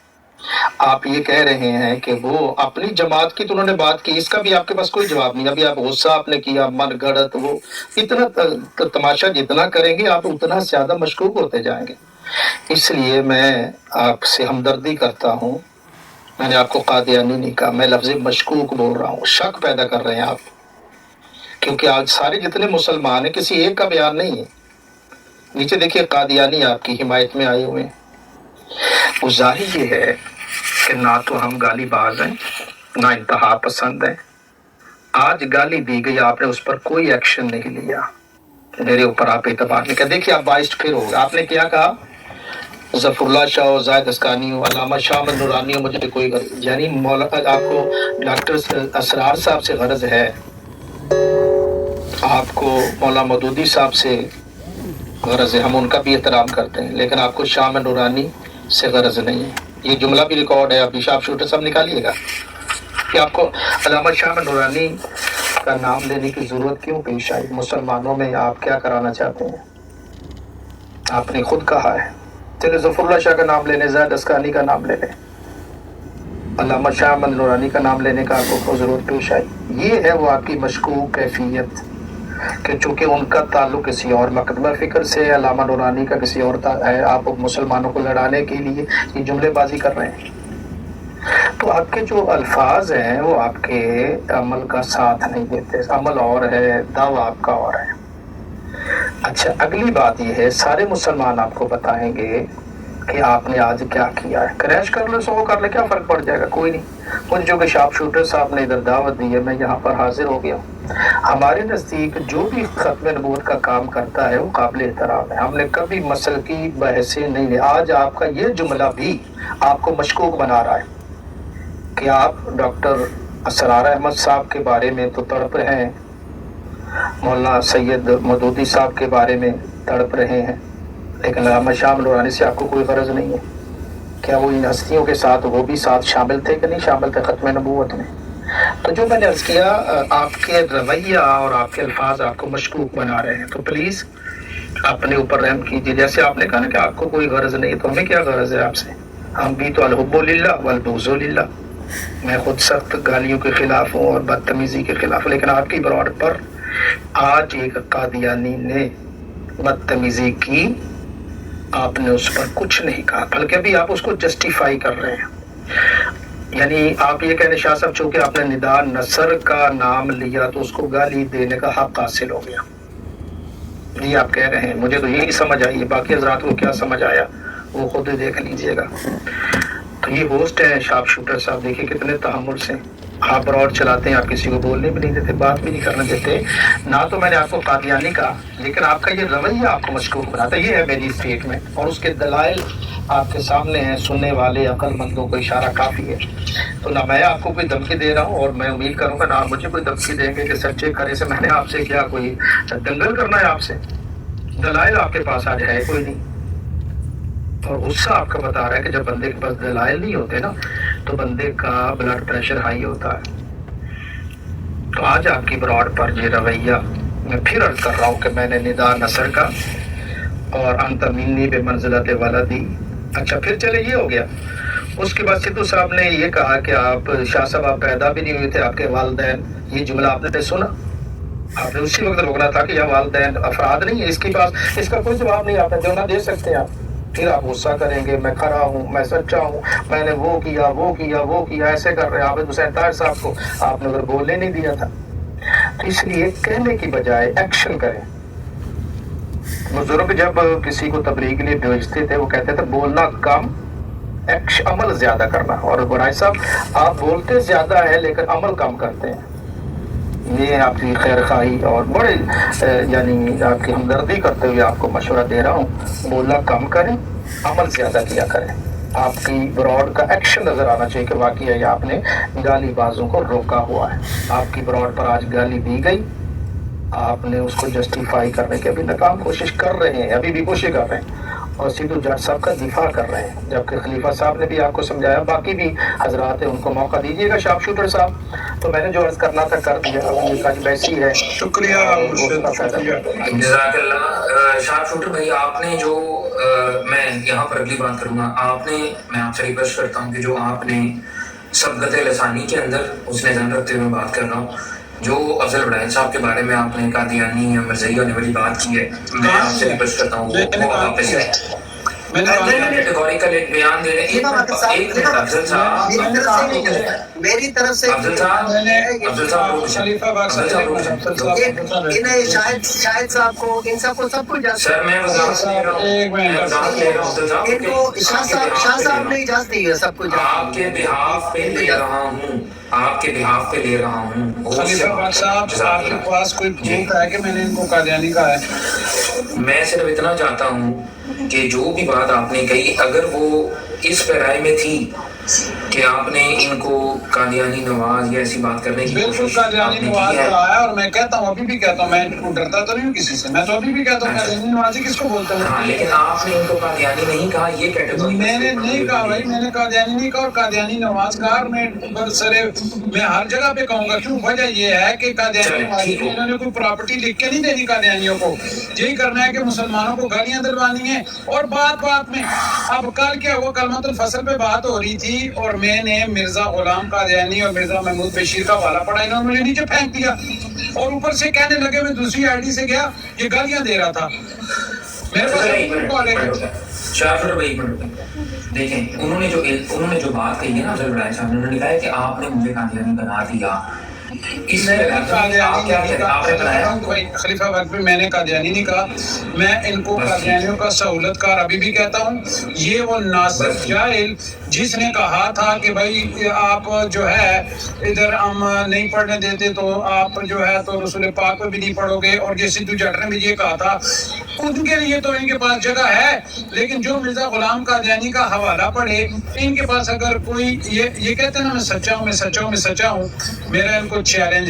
आप ये कह रहे हैं कि वो अपनी जमात की तो उन्होंने बात की, इसका भी आपके पास कोई जवाब नहीं। अभी आप गुस्सा आपने किया, मन गढ़त, वो इतना तमाशा जितना करेंगे आप उतना ज्यादा मशकूक होते जाएंगे। इसलिए मैं आपसे हमदर्दी करता हूँ, मैंने आपको कादियानी नहीं कहा, मैं लफ्ज़ मशकूक बोल रहा हूँ, शक पैदा कर रहे हैं आप, क्योंकि आज सारे जितने मुसलमान हैं किसी एक का बयान नहीं है। नीचे देखिए कादियानी आपकी हिमायत में आए हुए हैं। वो जाहिर ये है कि ना तो हम गाली बाज हैं ना इंतहा पसंद हैं। आज गाली दी गई, आपने उस पर कोई एक्शन नहीं लिया, मेरे ऊपर आप एतबार नहीं कर। देखिए आप 22 फिर हो गए, आपने क्या कहा, ज़फ़रुल्लाह शाह और ज़ाहिद अस्कानी हो, अल्लामा शाह नूरानी हो, मुझे कोई यानी मौला आपको डॉक्टर असरार साहब से गरज है, आपको मौला मदूदी साहब से गरज है, हम उनका भी एहतराम करते हैं, लेकिन आपको शाह नूरानी से गरज नहीं है। ये जुमला भी रिकॉर्ड है, अभी शाह शूटर साहब निकालिएगा कि आपको अल्लामा शाह नूरानी का नाम लेने की जरूरत क्यों पेश आई, मुसलमानों में आप क्या कराना चाहते हैं। आपने खुद कहा है, चले ज़फ़रुल्लाह शाह का नाम लेने, ज़ाहिद अस्कानी का नाम ले लें, अल्लामा शाह नूरानी का नाम लेने का आपको जरूरत पेश आई। ये है वो आपकी मशकूक कैफियत कि चूंकि उनका ताल्लुक किसी और मकदमा फ़िक्र से, अल्लामा नूरानी का किसी और है, आप मुसलमानों को लड़ाने के लिए ये जुमलेबाजी कर रहे हैं। तो आपके जो अल्फाज हैं वो आपके अमल का साथ नहीं देते, अमल और है, दावा आपका और है। अच्छा, अगली बात ये है, सारे मुसलमान आपको बताएंगे कि आपने आज क्या किया है। क्रैश कर लो, सो कर ले, क्या फर्क पड़ जाएगा, कोई नहीं। मुझे जो कि शार्प शूटर साहब ने इधर दावत दी है, मैं यहाँ पर हाजिर हो गया। हमारे नज़दीक जो भी खत्म नबूवत का काम करता है वो काबिल एहतराम है, हमने कभी मसल की बहसें नहीं ली। आज आपका ये जुमला भी आपको मशकूक बना रहा है कि आप डॉक्टर असरार अहमद साहब के बारे में तो तड़प रहे हैं, मौलाना सैयद मदूदी साहब के बारे में तड़प रहे हैं, लेकिन अल्लामा शाह नूरानी से आपको कोई गरज नहीं है। क्या वो इन हस्तियों के साथ वो भी साथ शामिल थे कि नहीं शामिल थे खत्म नबूवत में। तो जो मैंने अर्ज़ किया, आपके रवैया और आपके अल्फाज आपको मशकूक बना रहे हैं, तो प्लीज़ अपने ऊपर रहम कीजिए। जैसे आपने कहा ना कि आपको कोई गरज नहीं, तो हमें क्या गरज है आपसे, हम भी तो अल-हुब्बु लिल्लाह वल बुग़्ज़ु लिल्लाह। मैं खुद सख्त गालियों के खिलाफ हूँ और बदतमीज़ी के खिलाफ, लेकिन आपकी बरौट पर आज एक कादियानी ने बदतमीज़ी की, आपने उस पर कुछ नहीं कहा, बल्कि अभी आप उसको जस्टिफाई कर रहे हैं। यानी आप ये कहने शाह साहब, चूंकि आपने निदा नसर का नाम लिया तो उसको गाली देने का हक हासिल हो गया, ये आप कह रहे हैं। मुझे तो यही समझ आई है, बाकी हज़रात को क्या समझ आया वो खुद देख लीजिएगा। तो ये होस्ट है शार्प शूटर साहब, देखिए कितने तहम्मुल से आप ब्रॉड चलाते हैं, आप किसी को बोलने भी नहीं देते, बात भी नहीं करने देते। ना तो मैंने आपको कादियानी कहा, लेकिन आपका ये रवैया आपको मशकूक बनाता है। ये है मेरी स्टेटमेंट और उसके दलाइल आपके सामने हैं, सुनने वाले अक्लमंदों को इशारा काफ़ी है। तो ना मैं आपको कोई धमकी दे रहा हूँ और मैं उम्मीद करूँगा ना आप मुझे कोई धमकी देंगे कि सच्चे करे से मैंने आपसे क्या कोई दंगल करना है आपसे। दलाइल आपके पास आज है कोई नहीं, और गुस्सा आपका बता रहा है कि जब बंदे के पास दलाइल नहीं होते ना तो बंदे का ब्लड प्रेशर हाई होता है। तो आज आपकी ब्रॉड पर ये रवैया, मैं फिर अर्ज कर रहा हूँ कि मैंने निदा नसर का और अंत मिन्नी बेमंज़िलत वलदी। अच्छा, फिर चले ये हो गया। उसके बाद सिद्धू साहब ने ये कहा कि आप शाह साहब आप पैदा भी नहीं हुए थे, आपके वालिदैन, ये जुमला आपने सुना, आपने उसी वक्त रोकना था कि यह वालिदैन अफराद नहीं है, इसके पास इसका कोई जवाब नहीं, आपने जो ना दे सकते आप। फिर आप गुस्सा करेंगे, मैं खरा हूँ, मैं सच्चा हूँ, मैंने वो किया वो किया वो किया, ऐसे कर रहे हैं। आप हुसैन ताज साहब को आपने अगर बोलने नहीं दिया था, तो इसलिए कहने की बजाय एक्शन करें। बुजुर्ग जब किसी को तबलीग के लिए भेजते थे वो कहते थे बोलना कम, अमल ज्यादा करना। और भाई साहब आप बोलते ज्यादा है लेकिन अमल कम करते हैं। ये आपकी खैर खाही और बड़े यानी आपकी हमदर्दी करते हुए आपको मशवरा दे रहा हूँ, बोलना कम करें, अमल ज्यादा किया करें। आपकी ब्रॉड का एक्शन नजर आना चाहिए कि वाकई है आपने गाली बाजों को रोका हुआ है। आपकी ब्रॉड पर आज गाली दी गई, आपने उसको जस्टिफाई करने की अभी नाकाम कोशिश कर रहे हैं, अभी भी कोशिश कर रहे हैं। اور सिद्धू जट साहब का दिफा कर रहे हैं, जबकि खलीफा साहब ने भी आपको समझाया, बाकी भी हजरात हैं, उनको मौका दीजिएगा। शार्प शूटर साहब, तो मैंने जो अर्ज करना था कर दिया, उनकी काज वैसी है। शुक्रिया जज़ाकल्लाह। शार्प शूटर भाई, आपने जो मैं यहाँ पर अगली बात करूँगा, मैं आपसे रिक्वेस्ट करता हूँ कि जो आपने सबगत लसानी के अंदर उसने ध्यान रखते हुए बात कर रहा हूँ, जो अफजल बड़ाई साहब के बारे में आपने कादियानी या मरज़ई होने वाली बात की है, मैं आपसे रिक्वेस्ट करता हूँ वो वापस आए। कैटेगोरिकल एक बयान दे रहे हैं। अफजल साहब, मेरी तरफ से इन्हें शायद साहब को, इन सबको सब कुछ सर मैं इनको शाह साहब ने इजाजत दी है सब कुछ। आपके बिहाफ पे ले रहा हूँ, आपके बिहाफ पे ले रहा हूँ। खलीफा बाग साहब, आपके पास कोई प्रूफ है कि मैंने इनको कादियानी कहा है? मैं सिर्फ इतना चाहता हूँ कि जो भी बात आपने कही, अगर वो इस पैराए में थी कि आपने इनको कादियानी नवाज या ऐसी बात करने की बिल्कुल कादियानी नवाज रहा है, और मैं कहता हूँ, अभी भी कहता हूँ, मैं इनको डरता तो नहीं हूँ किसी से, मैं तो अभी भी कहता हूँ कादियानी नवाजी किसको बोलते हैं। हाँ, लेकिन आपने इनको कादियानी नहीं कहा, ये कैटेगरी मैंने नहीं कहा भाई, मैंने कादियानी नहीं कहा और कादियानी नवाज कहा, और मैं हर जगह पे कहूंगा। क्यों? वजह ये है कि कादियानी नवाजी को इन्होंने कोई प्रॉपर्टी लिख के नहीं देनी कादियानियों को, यही करना है कि मुसलमानों को गालियां दिलवानी है। और बात में अब कल क्या हुआ, कलमतुल फसल पे बात हो रही थी और मैंने मिर्जा गुलाम कादियानी और मिर्जा महमूद बशीर का वाला पड़ा, इन्होंने मुझे नीचे फेंक दिया और ऊपर से कहने लगे, मैं दूसरी आईडी से गया, ये गालियां दे रहा था मेरे पास। देखें, उन्होंने जो बात कही है ना अफजल बड़ाई साहब ने, उन्होंने कहा है कि आपने मुझे कादियानी बना दिया। खलीफा वक्त में मैंने कादियानी नहीं कहा, मैं इनको कादियानियों का सहूलतकार अभी भी कहता हूँ। ये वो नासिर जाहिल जिसने कहा था कि भाई आप जो है इधर हम नहीं पढ़ने देते तो आप जो है तो रसूल पाक पे भी नहीं पढ़ोगे, और ये सिद्धू जट ने भी ये कहा था, उनके लिए तो इनके पास जगह है, लेकिन जो मिर्जा गुलाम कादियानी का हवाला पढ़े, इनके पास अगर कोई ये कहते हैं ना, मैं सच्चा हूँ, मेरा इनको चैलेंज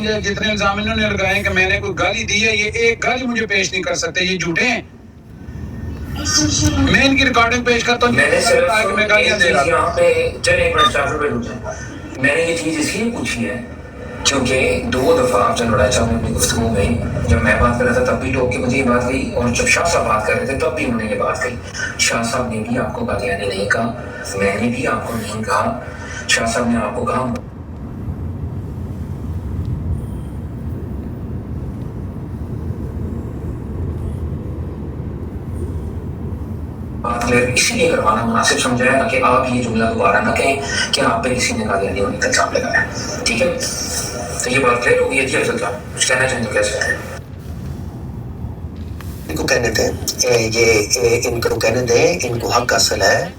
है, जितने इल्जाम इन्होंने लगाए कि मैंने कोई गाली दी है, ये एक गाली मुझे पेश नहीं कर सकते, ये झूठे हैं। मैं इनकी रिकॉर्डिंग पेश करता हूँ, मैं गालियां दे रहा हूँ। मैंने ये चीज इसलिए पूछी है क्योंकि 2 दफा अफजल बड़ाई साहब ने अपनी गुफ्तगू में, जब मैं बात कर रहा था तब भी लोग के मुझे ये बात कही, और जब शाह साहब बात कर रहे थे तब भी उन्होंने ये बात कही। शाह साहब ने भी आपको कादियानी नहीं कहा, मैंने भी आपको नहीं कहा, शाह साहब ने आपको कहा। इसलिए करवाना मुनासिब समझाया कि आप ये जुमला दोबारा ना कहें कि आप पे किसी ने कादियानी होने का इल्जाम लगाया। ठीक है, तो ये बात क्लियर होगी। ये अफजल साहब कुछ कहना चाहेंगे? कैसे इनको कहने दें, ये इनको कहने दें, इनको हक हासिल है,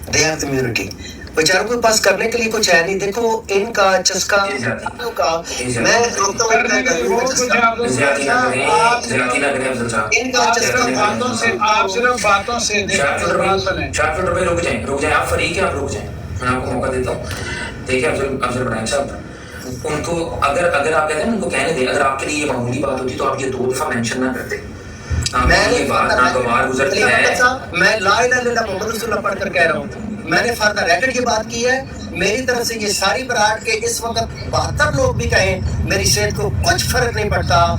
दे हैव द इम्यूनिटी। बेचारों के पास करने के लिए कुछ है नहीं। देखो इनका चस्का का, मैं रोकता हूँ, इनका चस्का बातों से, आप सिर्फ बातों से रुक जाए, आप फरीक हैं, आप रुक जाए, मैं आपको मौका देता हूँ। देखिए अफजल बड़ाई साहब, उनको अगर आप कहते हैं उनको कहने दे, अगर आपके लिए ये मामूली बात होती तो आप ये 2 दफा मेंशन ना करते। ये बात नागवार गुजरती है। मैं ला इलाहा इल्लल्लाह मुहम्मद रसूलुल्लाह पढ़ कर कह रहा हूँ, मैंने फर्दर रेकॉर्ड की बात की है। मेरी तरफ से ये सारी बरात के इस वक्त 72 लोग भी कहें, मेरी सेहत को कुछ फर्क नहीं पड़ता।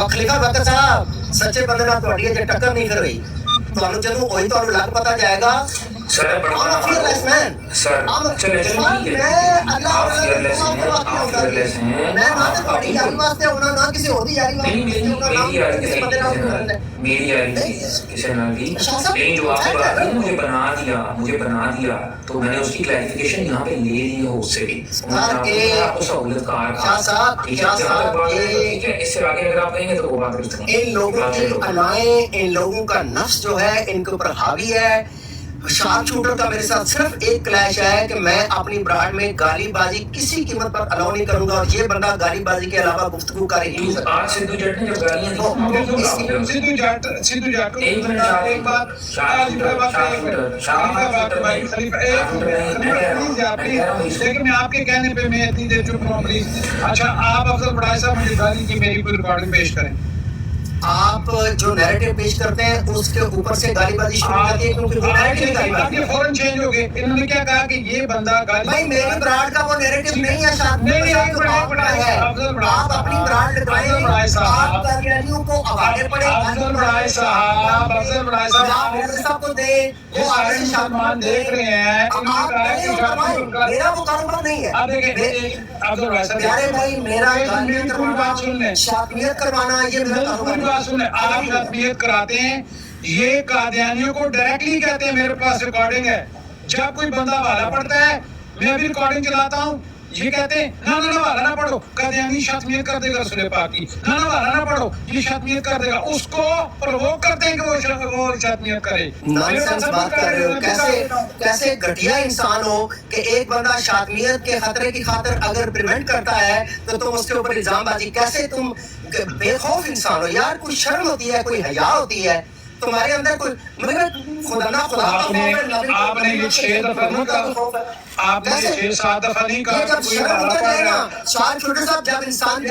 खलीफा बकर साहब सच्चे बंदे नाल तुहाडी जे टक्कर नहीं कर रही, ਤੁਹਾਨੂੰ ਜਦੋਂ ਹੋਈ ਤੁਹਾਨੂੰ ਲੱਗ ਪਤਾ ਜਾਏਗਾ। सर बड़ा fearless man, सर चले ठीक है, आप fearless हैं, मैं ना तो ਤੁਹਾਡੀ ਯਾਰੀ ਵਾਸਤੇ ਹੋਣਾ, ਨਾ ਕਿਸੇ ਹੋਰ ਦੀ ਯਾਰੀ ਵਾਸਤੇ। मेरी यारी किसी नाल भी, लेकिन जो आपने बात की मुझे बना दिया तो मैंने उसकी क्लैरिफिकेशन यहाँ पे ले ली है उससे भी। आपको सहूलतकार ठीक है, इससे आगे अगर आप कहेंगे तो वो बात करते हैं। इन लोगों की अनाएं, इन लोगों का नफ्स जो है इनके ऊपर हावी है। शार्प शूटर का मेरे साथ सिर्फ एक क्लैश है कि मैं अपनी ब्रांड में गालीबाजी किसी कीमत पर अलाउ नहीं करूंगा, और ये बंदा गालीबाजी के अलावा गुफ्तगू कर ही नहीं सकता। आज सिद्धू जट ने जब गालियां दी, सिद्धू जट एक मिनट, एक बात, लेकिन मैं आपके कहने पे मैं इतनी देर चुप रहा हूँ प्लीज। अच्छा, आप अफजल बड़ाई साहब मुझे गाली की मेरी कोई रिकॉर्डिंग पेश करें। آپ جو نیریٹو پیش کرتے ہیں اس کے اوپر سے گالی بازی شروع ہو جاتی ہے کیونکہ وہ نیریٹو گالی آپ بازی کے فوراً چینج ہو گئے. انہوں نے کیا کہا کہ یہ بندہ گالی بھائی میری برانڈ کا وہ نیریٹو نہیں ہے آپ کا ہے. آپ اپنی برانڈ لگائیں, آپ قادیانیوں کو حوالے پڑے, افضل بڑھائے صاحب صاحب کو دیں, یہ وہ سارے آگے سے مسلمان دیکھ رہے ہیں. انہوں نے کہا ہے کہ میرا وہ کاروبار نہیں ہے. آپ دیکھیں افضل بھائی صاحب, پیارے بھائی میرا میری پوری بات سن لیں, شاطمیت کروانا یہ میرا میری کاروبار پوری بات سن لیں. آپ نہیں ہے. شاطمیت کراتے ہیں, یہ قادیانیوں کو ڈائریکٹلی کہتے ہیں. میرے پاس ریکارڈنگ ہے, جب کوئی بندہ حوالہ پڑتا ہے میں ابھی ریکارڈنگ چلاتا ہوں, یہ کہتے ہیں نہ حوالہ نہ پڑھو, قادیانی شاطمیت کر دے گا رسول پاک کی, نہ حوالہ نہ پڑھو, یہ شاطمیت کر دے گا. اس کو پرووک کرتے ہیں کہ وہ شاطمیت کرے. نانسنس بات کر رہے ہو, کیسے گھٹیا انسان ہو کہ ایک بندہ شاطمیت کے خطرے کی خاطر اگر پریونٹ کرتا ہے تو تم اس کے اوپر الزام بازی. کیسے تم بے خوف انسان ہو یار, کوئی شرم ہوتی ہے, کوئی حیا ہوتی ہے تمہارے اندر, کوئی خدا نہ خدا. آپ نے یہ 6 دفعہ نہیں کہا, آپ نے 6-7 دفعہ نہیں کہا. جب شرم اتر جائے نا شاہ چھوٹے صاحب, جب انسان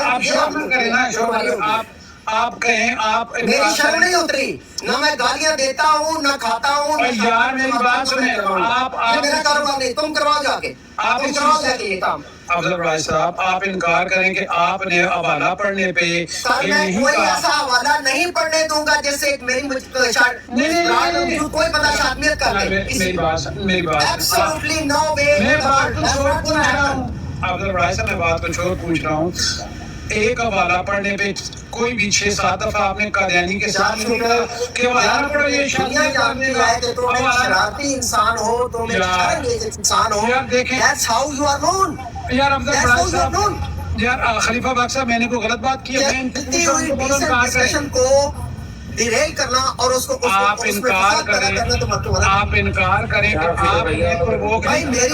آپ شرم نہ کریں نا, آپ کہیں آپ میری شرم نہیں اتری, نہ میں گالیاں دیتا ہوں نہ کھاتا ہوں. یار میری بات سنیں, یہ میرا کاروبار نہیں, تم کرواؤ جا کے, تم کرواؤ جا کے یہ کام. افضل بھائی صاحب آپ انکار کریں کہ آپ نے حوالہ پڑھنے پہ سر میں کوئی ایسا حوالہ نہیں پڑھنے دوں گا جس سے میری کوئی بندہ شاطمیت کر لے. میری بات ایبسولوٹلی نو وے. میں بات کچھ اور پوچھ رہا ہوں. افضل بھائی صاحب میں بات کچھ اور پوچھ رہا ہوں. ایک حوالہ پڑھنے پہ کوئی بھی 6-7 دفعہ آپ نے قادیانی کے ساتھ کہ حوالہ پڑھو, یہ شاطمیت کرنے کا شرارتی انسان ہو, تم ایک شرمگیز انسان ہو. That's how you are known. یار افضل بھائی صاحب, یار خلیفہ باغ صاحب میں نے کوئی غلط بات کی ہے؟ جتنی ہوئی ڈیسنٹ ڈسکشن کو ڈیریل کرنا اور اس کو آپ انکار کریں, آپ انکار کریں کہ آپ نے پرووک بھائی میری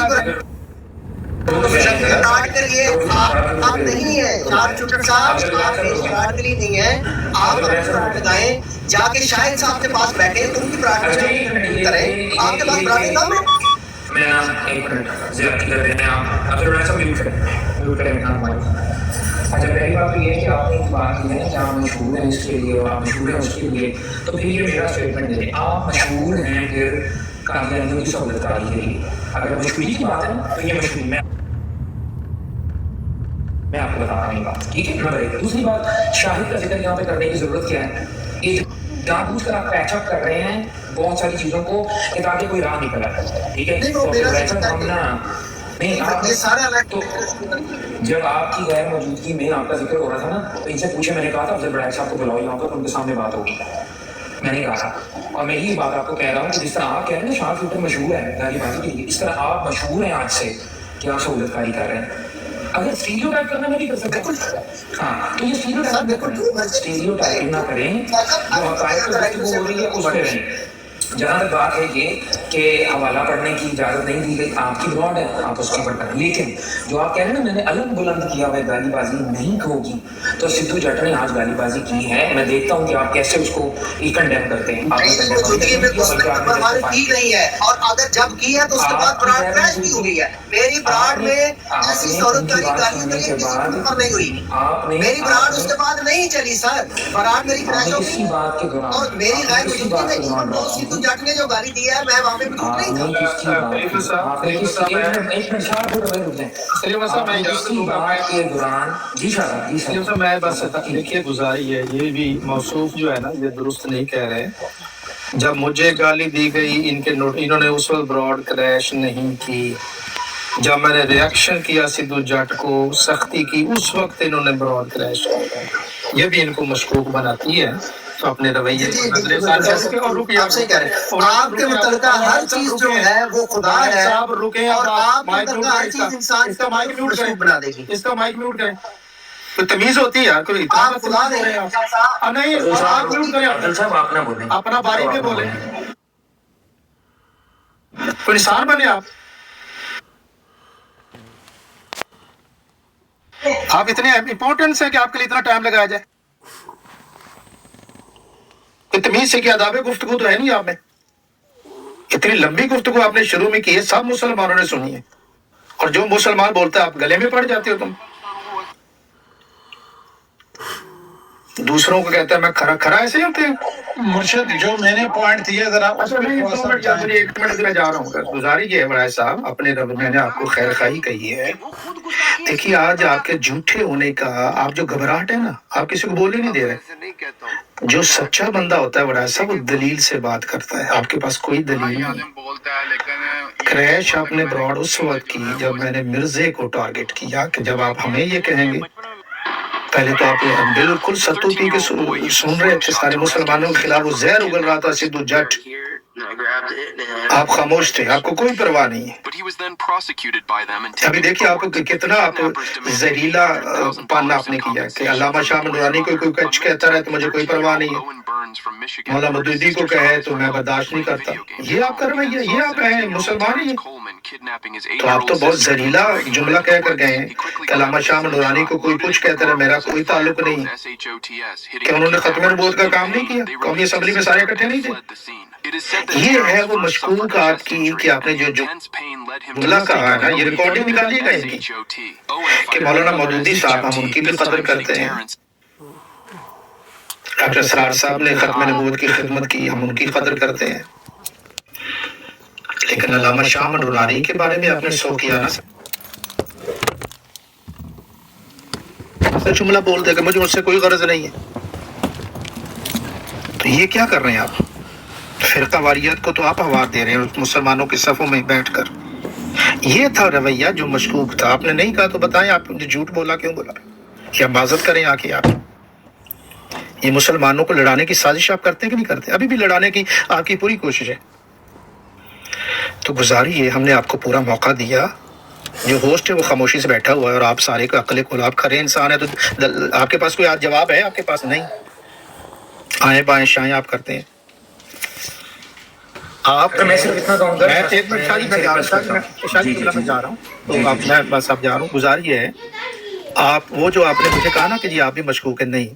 اسٹارٹ کریے. آپ نہیں ہے چار چٹر صاحب, آپ اسٹارٹ کری نہیں ہے. آپ اپنی برانڈ لگائیں, جا کے شاہد صاحب کے پاس بیٹھے, ان کی برانڈ کریں. آپ کے پاس برانڈ کم ہے. میں ایک منٹ زیادتی کر رہے ہیں آپ, اب تھوڑا سا میوٹ کریں اچھا. پہلی بات تو یہ ہے کہ آپ نے بات کی ہے کہ آپ مشہور ہیں اس کے لیے اور آپ مشہور ہیں اس کے لیے, تو پھر یہ میرا اسٹیٹمنٹ دیں, آپ مشہور ہیں پھر قادیانیوں کی سہولت کاری کے لیے. اگر مشہوری کی بات ہے نا تو یہ مشہور میں آپ کو بتا رہا ہوں بات, ٹھیک ہے. نمبر 1. دوسری بات, شاہد کا ذکر یہاں پہ کرنے کی ضرورت کیا ہے؟ یہ جان بوجھ کر آپ پیچ اپ کر رہے ہیں بہت ساری چیزوں کو کہ تاکہ کوئی راہ نکل آئے, ٹھیک ہے. نہیں آپ تو جب آپ کی غیر موجودگی میں آپ کا ذکر ہو رہا تھا نا, تو ان سے پوچھے, میں نے کہا تھا افضل بڑائے صاحب کو بلاؤ یہاں پر, ان کے سامنے بات ہوگی, میں نے کہا تھا. اور میں یہی بات آپ کو کہہ رہا ہوں کہ جس طرح آپ کہہ رہے ہیں نا شاہ فلٹر مشہور ہے گالی بازی کے لیے, اس طرح آپ مشہور ہیں آج سے کہ آپ سہولت کاری کر رہے ہیں. اگر اسٹیریو ٹائپ کرنا میں بھی کر سکتا ہوں, ہاں, تو یہ اسٹیریو ٹائپ نہ کریں, جو حقائق پر گفتگو ہو رہی ہے اس پہ رہیں. جہاں تک بات ہے یہ کہ حوالہ پڑھنے کی اجازت نہیں دی گئی, آپ کی برانڈ ہے, آپ اس کے اوپر کریں. لیکن جو آپ کہہ رہے ہیں نا میں نے علم بلند کیا ہوا گالی بازی نہیں ہوگی, تو سدھو جٹ نے آج گالی بازی کی ہے. میں دیکھتا ہوں کہ آپ کیسے اس کو کنڈیم کرتے ہیں. آپ نے کی نہیں ہے, اور اگر جب کی ہے تو اس کے بعد برانڈ کریش بھی ہوئی ہے. میری برانڈ میں ایسی سہولت کاری گالیوں کے بعد نہیں ہوئی, میری برانڈ اس کے بعد نہیں چلی سر. برانڈ میری کریش ہو گئی, اور میری غیر موجودگی میں جٹ نے جو گالی دی ہے میں وہاں پہ موجود نہیں تھا. میں بس دیکھیے گزاری ہے, یہ بھی موصوف جو ہے نا یہ درست نہیں کہہ رہے. جب مجھے گالی دی گئی انہوں نے اس وقت براڈ کریش نہیں کی. جب میں نے ریاکشن کیا سدھو جٹ کو, سختی کی, اس وقت انہوں نے براڈ کریش کیا. یہ بھی ان کو مشکوک بناتی ہے اپنے رویے. آپ سے کہہ رہے ہیں, آپ کے متعلقہ ہر چیز جو ہے وہ خدا ہے, اور آپ کے متعلقہ ہر چیز انسان کا مشکوک بنا دے گی. اس کا مائک میوٹ کریں, تو تمیز ہوتی ہے یار, کوئی آپ خدا دیں نہیں, آپ میوٹ کریں, آپ نہ بولیں, اپنا باری پہ بولیں, کوئی انسان بنے آپ. آپ اتنے امپورٹنٹ ہیں کہ آپ کے لیے اتنا ٹائم لگایا جائے. تمیز سے کیا آداب گفتگو تو ہے نہیں آپ میں. اتنی لمبی گفتگو آپ نے شروع میں کی ہے, سب مسلمانوں نے سنی ہے, اور جو مسلمان بولتا ہے آپ گلے میں پڑ جاتے ہو تم. दूसरों को कहता है मैं खरा खरा, ऐसे ही होते हैं। मुर्शद जो मैंने पॉइंट दिया जरा अच्छा नहीं, थोड़ा 2 सा मिनट या मुझे बताएं। 1 मिनट मैं जा रहा हूँ। गुजारिश ये है बड़ा साहब, अपने रब, मैंने आपको खैर खाई कही है। देखिए आज आपके झूठे होने का, आप जो घबराहट है ना, आप किसी को बोलने नहीं दे रहे। जो सच्चा बंदा होता है बड़ा साहब, वो दलील से बात करता है। आपके पास कोई दलील नहीं। क्रैश आपने ब्रॉड उस वक्त की जब मैंने मिर्जे को टारगेट किया कि जब आप हमें ये कहेंगे, पहले तो आप बिल्कुल सत्तू पी के सुन रहे थे सारे मुसलमानों के खिलाफ, वो जहर उगल रहा था सिद्धू जट, आप खामोश थे, आपको कोई परवाह नहीं है। अभी देखिए आप कितना आप जहरीला पान आपने किया कि अल्लामा शाह नूरानी को कोई कुछ कहता रहे तो मुझे कोई परवाह नहीं है, मौला मदूदी को कहे तो मैं बर्दाश्त नहीं करता। ये आप कर रहे हैं, ये आप हैं मुसलमान ही। तो आप तो बहुत जहरीला जुमला कह कर गए हैं कि अल्लामा शाह नूरानी को कोई कुछ कहता रहे, मेरा कोई ताल्लुक नहीं। क्या उन्होंने खत्म नबूवत का काम नहीं किया? कौमी असम्बली में सारे इकट्ठे नहीं थे? ये है वो मशकूक आपकी कि आपने जो जुमला कहा है ना, ये रिकॉर्डिंग निकाली गई थी कि मौलाना मौदूदी साहब, हम उनकी भी कदर करते हैं। डॉक्टर सरार साहब ने खत्म नबूवत की खिदमत की, हम उनकी कदर करते हैं। लेकिन अल्लामा शाह नूरानी के बारे में आपने सो किया ना, जुमला बोल देगा मुझे उससे कोई गरज नहीं है। तो ये क्या कर रहे हैं आप? फिरका वारियत को तो आप आवाज दे रहे हैं मुसलमानों के सफों में बैठकर। ये था रवैया जो मशकूक था। आपने नहीं कहा तो बताएं, आप झूठ बोला क्यों बोला? या माजत करें आके आप। ये मुसलमानों को लड़ाने की साजिश आप करते हैं कि नहीं करते? अभी भी लड़ाने की आपकी पूरी कोशिश है। तो गुजारी है, हमने आपको पूरा मौका दिया। जो होस्ट है वो खामोशी से बैठा हुआ है और आप सारे को अकल को, आप खरे इंसान है तो आपके पास कोई आज जवाब है? आपके पास नहीं। आए बाएं शाएं आप करते हैं। आप मैं सिर्फ इतना कहूंगा, मैं एक मिनट शादी में जा रहा हूँ तो आप, मैं बस अब जा रहा हूँ। गुजारिश है, आप वो जो आपने मुझे कहा ना कि जी आप भी मशकूक है, नहीं,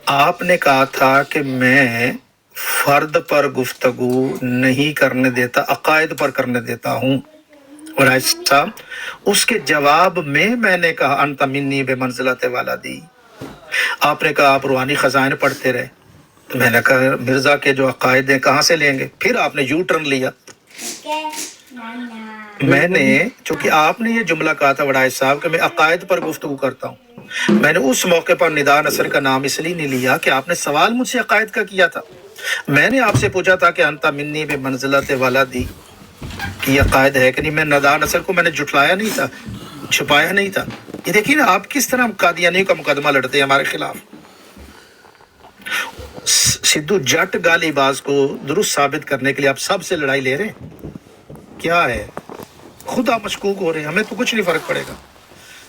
आपने कहा था कि मैं फर्द पर गुफ्तगू नहीं करने देता, अकायद पर करने देता हूँ। और ऐसा उसके जवाब में मैंने कहा अंत मिन्नी बेमंज़िलत वालदी। आपने कहा आप रूहानी खजाने पढ़ते रहे, तो मैंने कहा मिर्जा के जो अकायद हैं कहाँ से लेंगे? फिर आपने यू टर्न लिया। मैंने, चूंकि आपने ये जुमला कहा था वड़ाई साहब कि मैं अकायद पर गुफ्तगू करता हूँ, मैंने उस मौके पर निदा नसर का नाम इसलिए नहीं लिया कि आपने सवाल मुझसे अकायद का किया था। मैंने आपसे पूछा था कि अंता मिन्नी बे मंजिलत वालदी की अकायद है कि नहीं। मैं निदा नसर को मैंने जुटलाया नहीं था, छुपाया नहीं था। ये देखिए ना आप किस तरह कादियानी का मुकदमा लड़ते हैं हमारे खिलाफ। सिद्धू जट गालीबाज को दुरुस्त साबित करने के लिए आप सबसे लड़ाई ले रहे हैं। क्या है, खुद आप मशकूक हो रहे हैं, हमें तो कुछ नहीं फर्क पड़ेगा।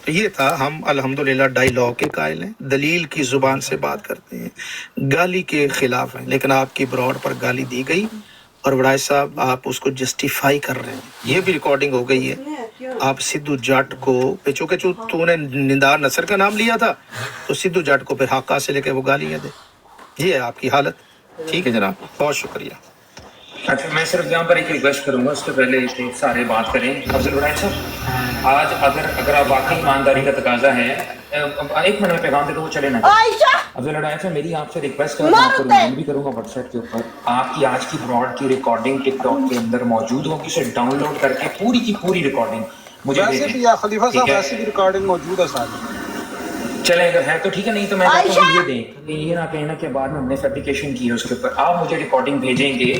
तो ये था, हम अल्हम्दुलिल्लाह डायलॉग के कायल हैं, दलील की जुबान से बात करते हैं, गाली के खिलाफ हैं। लेकिन आपकी ब्रॉड पर गाली दी गई और वड़ाई साहब आप उसको जस्टिफाई कर रहे हैं। ये भी रिकॉर्डिंग हो गई है। आप सिद्धू जाट को चूंकि तूने निदार नसर का नाम लिया था तो सिद्धू जाट को फिर हाका से लेके वो गालियां दे। ये है आपकी हालत। ठीक है जनाब, बहुत शुक्रिया। अच्छा, मैं सिर्फ यहाँ पर एक रिक्वेस्ट करूंगा, उसके पहले कि सारे बात करें। अफजल उड़ान साहब, आज अगर आप वाकई ईमानदारी का तकाजा है, एक मिनट में पैगाम दे दो, वो चले ना। अफजल उड़ान साहब, मेरी आपसे रिक्वेस्ट है, मैं आपको रिमाइंड भी करूंगा व्हाट्सएप के ऊपर, आपकी आज की ब्रॉड की रिकॉर्डिंग टिकटॉक के अंदर मौजूद होगी, उसे डाउनलोड करके पूरी की पूरी रिकॉर्डिंग मुझे वैसे भी या खलीफा साहब वैसे भी रिकॉर्डिंग मौजूद है सारी। चले अगर है तो ठीक है, नहीं तो मैं आपको ये दें, ये ना कहना कि बाद में हमने फैब्रिकेशन की है उसके ऊपर। आप मुझे रिकॉर्डिंग भेजेंगे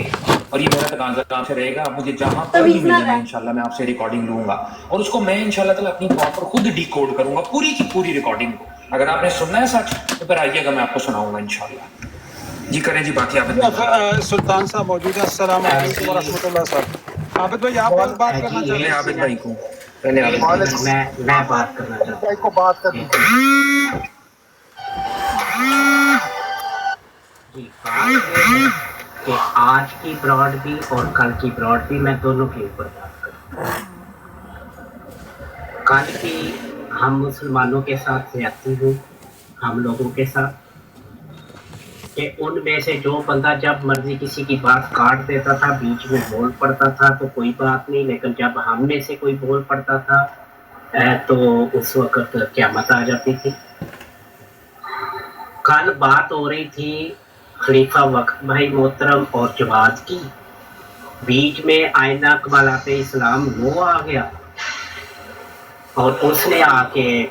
और ये मेरा तकाजा काम से रहेगा। आप मुझे जहां पर भी मिलेगा इंशाल्लाह मैं आपसे रिकॉर्डिंग लूंगा और उसको मैं इंशाल्लाह ताला अपनी प्रॉपर खुद डिकोड करूंगा पूरी की पूरी रिकॉर्डिंग को। अगर आपने सुनना है सच तो फिर आइएगा, मैं आपको सुनाऊंगा इंशाल्लाह। जी करें जी, बाकी आप सुल्तान साहब मौजूद है। अस्सलाम वालेकुम व रहमतुल्लाह साहब। आबिद भाई आप बात करना चाहते हैं? आबिद भाई को पहले मैं बात करना चाहता हूं। भाई को बात करनी जी, कि आज की ब्रॉड भी और कल की ब्रॉड भी, मैं दोनों के ऊपर बात करूँ। कल की हम मुसलमानों के साथ ज्यादती हुई, हम लोगों के साथ, कि उनमें से जो बंदा जब मर्जी किसी की बात काट देता था, बीच में बोल पड़ता था तो कोई बात नहीं, लेकिन जब हम में से कोई बोल पड़ता था तो उस वक्त क़यामत आ जाती थी। कल बात हो रही थी खलीफा वक्त भाई मोहतरम और जवाद की, बीच में आयना कमालाते इस्लाम वो आ गया और उसने आके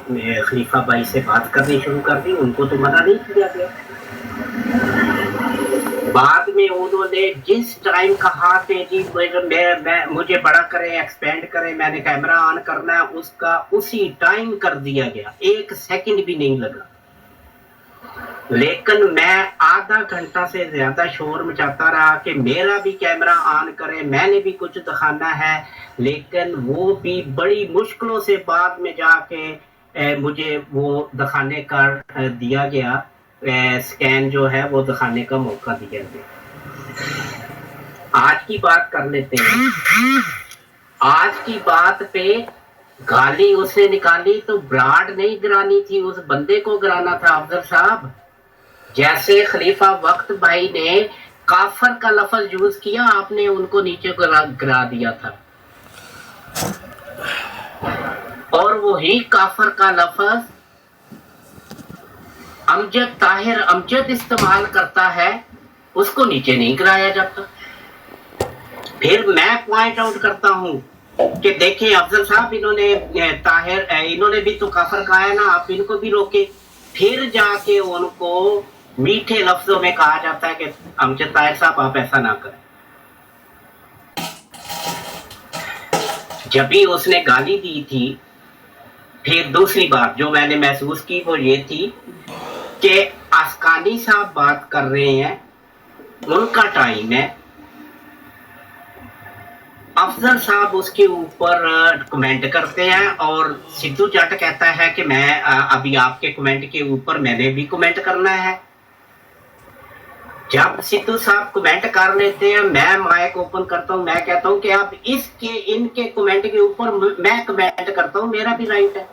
खलीफा भाई से बात करनी शुरू कर दी। उनको तो मना नहीं किया गया। बाद में उन्होंने जिस टाइम कहा कि जी मैं मुझे बड़ा करें, एक्सपेंड करें, मैंने कैमरा ऑन करना है, उसका उसी टाइम कर दिया गया, 1 सेकंड भी नहीं लगा। लेकिन मैं आधा घंटा से ज्यादा शोर मचाता रहा कि मेरा भी कैमरा ऑन करें, मैंने भी कुछ दिखाना है, लेकिन वो भी बड़ी मुश्किलों से बाद में जाके मुझे वो दिखाने का दिया गया, स्कैन जो है वो दिखाने का मौका दिया गया। आज की बात कर लेते हैं। आज की बात पे गाली उसने निकाली तो ब्राड नहीं गिरानी थी, उस बंदे को गिराना था अफजल साहब। जैसे खलीफा वक्त भाई ने काफर का लफ्ज यूज किया, आपने उनको नीचे गिरा दिया था। और वही काफर का लफ्ज अमजद ताहिर अमजद इस्तेमाल करता है, उसको नीचे नहीं गिराया जाता। फिर मैं पॉइंट आउट करता हूं कि देखें अफजल साहब, इन्होंने भी तो काफर कहा है ना, आप इनको भी रोके। फिर जाके उनको मीठे लफ्जों में कहा जाता है कि अमजद ताहिर साहब आप ऐसा ना करें। जब भी उसने गाली दी थी, फिर दूसरी बात जो मैंने महसूस की वो ये थी कि अस्कानी साहब बात कर रहे हैं, उनका टाइम है, अफजल साहब उसके ऊपर कमेंट करते हैं और सिद्धू जट कहता है कि मैं अभी आपके कमेंट के ऊपर मैंने भी कमेंट करना है। जब सिद्धू साहब कमेंट कर लेते हैं, मैं माइक ओपन करता हूं, मैं कहता हूं कि अब इनके कमेंट के ऊपर मैं कमेंट करता हूं, मेरा भी राइट है।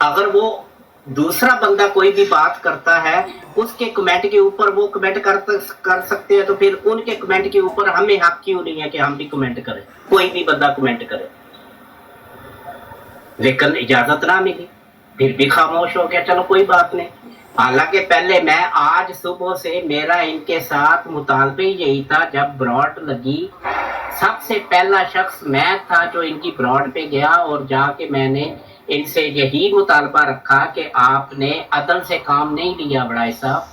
अगर वो दूसरा बंदा कोई भी बात करता है, उसके कमेंट के ऊपर वो कमेंट कर सकते हैं, तो फिर उनके कमेंट के ऊपर हमें हक क्यों नहीं है कि हम भी कमेंट करें, कोई भी बंदा कमेंट करे। लेकिन इजाजत ना मिली, फिर भी खामोश हो गया, चलो कोई बात नहीं। हालांकि पहले मैं आज सुबह से मेरा इनके साथ मुतालबे यही था, जब ब्रॉड लगी सबसे पहला शख्स मैं था जो इनकी ब्रॉड पे गया और जाके मैंने इनसे यही मुतालबा रखा कि आपने अदल से काम नहीं लिया बड़ाई साहब।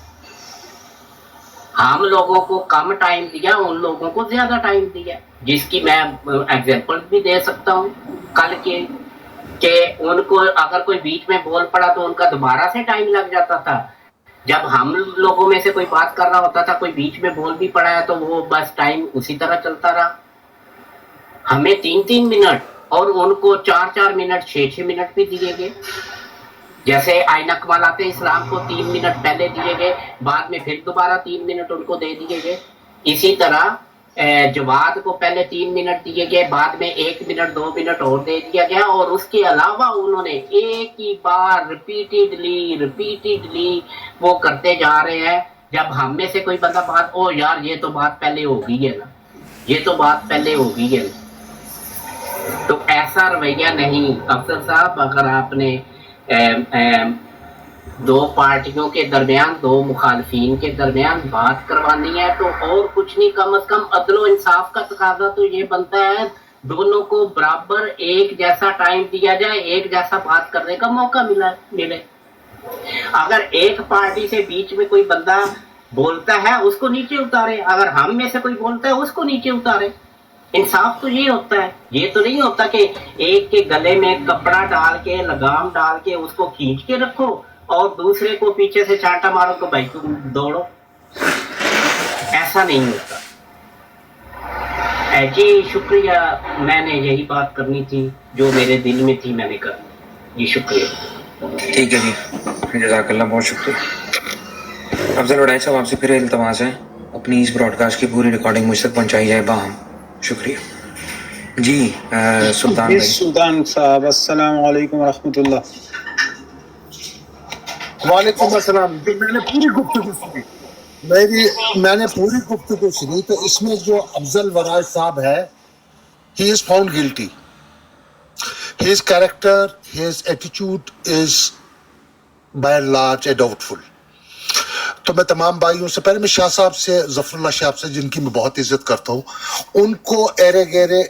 हम लोगों को कम टाइम दिया, उन लोगों को ज्यादा टाइम दिया, जिसकी मैं एग्जांपल भी दे सकता हूँ कल के कि उनको अगर कोई बीच में बोल पड़ा तो उनका दोबारा से टाइम लग जाता था। जब हम लोगों में से कोई बात कर रहा होता था, कोई बीच में बोल भी पड़ा है तो वो बस टाइम उसी तरह चलता रहा। हमें 3-3 मिनट और उनको 4-4 मिनट 6-6 मिनट भी दिए गए। जैसे आइना कमालाते इस्लाम को 3 मिनट पहले दिए गए, बाद में फिर दोबारा 3 मिनट उनको दे दिए गए। इसी तरह जवाद को पहले 3 मिनट दिए गए, बाद में 1 मिनट 2 मिनट और दे दिया गया। और उसके अलावा उन्होंने एक ही बार रिपीटेडली वो करते जा रहे हैं। जब हम में से कोई बंदा बात, ओ यार ये तो बात पहले हो गई है ना, ये तो बात पहले हो गई है ना, तो ऐसा रवैया नहीं। अफसर साहब, अगर आपने दो पार्टियों के दरमियान, दो मुखालफीन के दरमियान बात करवानी है तो और कुछ नहीं, कम से कम अदलो इंसाफ का तकाजा तो ये बनता है दोनों को बराबर एक जैसा टाइम दिया जाए, एक जैसा बात करने का मौका मिले। अगर एक पार्टी से बीच में कोई बंदा बोलता है उसको नीचे उतारे, अगर हम में से कोई बोलता है उसको नीचे उतारे। इंसाफ तो ये होता है, ये तो नहीं होता कि एक के गले में कपड़ा डाल के, लगाम डाल के उसको खींच के रखो और दूसरे को पीछे से चांटा मारो तो भाई तुम दौड़ो। ऐसा नहीं होता। जी शुक्रिया, मैंने यही बात करनी थी जो मेरे दिल में थी, मैंने कर जी। शुक्रिया। ठीक है जी, जज़ाकल्लाह, बहुत शुक्रिया। अफजल वड़ाई साहब, आपसे फिर इल्तमास है अपनी इस ब्रॉडकास्ट की पूरी रिकॉर्डिंग मुझ तक पहुंचाई जाए बाहम। शुक्रिया जी। सुल्तान भाई। सुल्तान साहब, अस्सलाम वालेकुम रहमतुल्लाह। वालेकुम अस्सलाम। मैंने पूरी गुफ्तगू सुनी, तो इसमें जो अफजल वराज साहब है, he is found guilty. His character, his attitude is by and large doubtful. तो मैं तमाम भाइयों से, पहले मैं शाह साहब से, जफरुल्लाह शाह से, जिनकी मैं बहुत इज्जत करता हूँ, उनको एरे गहरे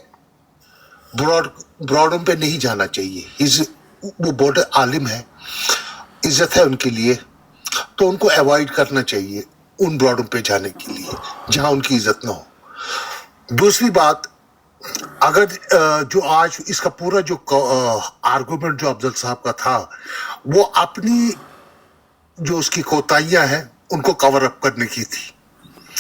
ब्रॉडम पे नहीं जाना चाहिए। वो बहुत आलिम है, इज्जत है उनके लिए, तो उनको अवॉइड करना चाहिए उन ब्रॉडम पे जाने के लिए जहां उनकी इज्जत ना हो। दूसरी बात, अगर जो आज इसका पूरा जो आर्गुमेंट जो अफजल साहब का था, वो अपनी जो उसकी कोताहियां हैं उनको कवर अप करने की थी।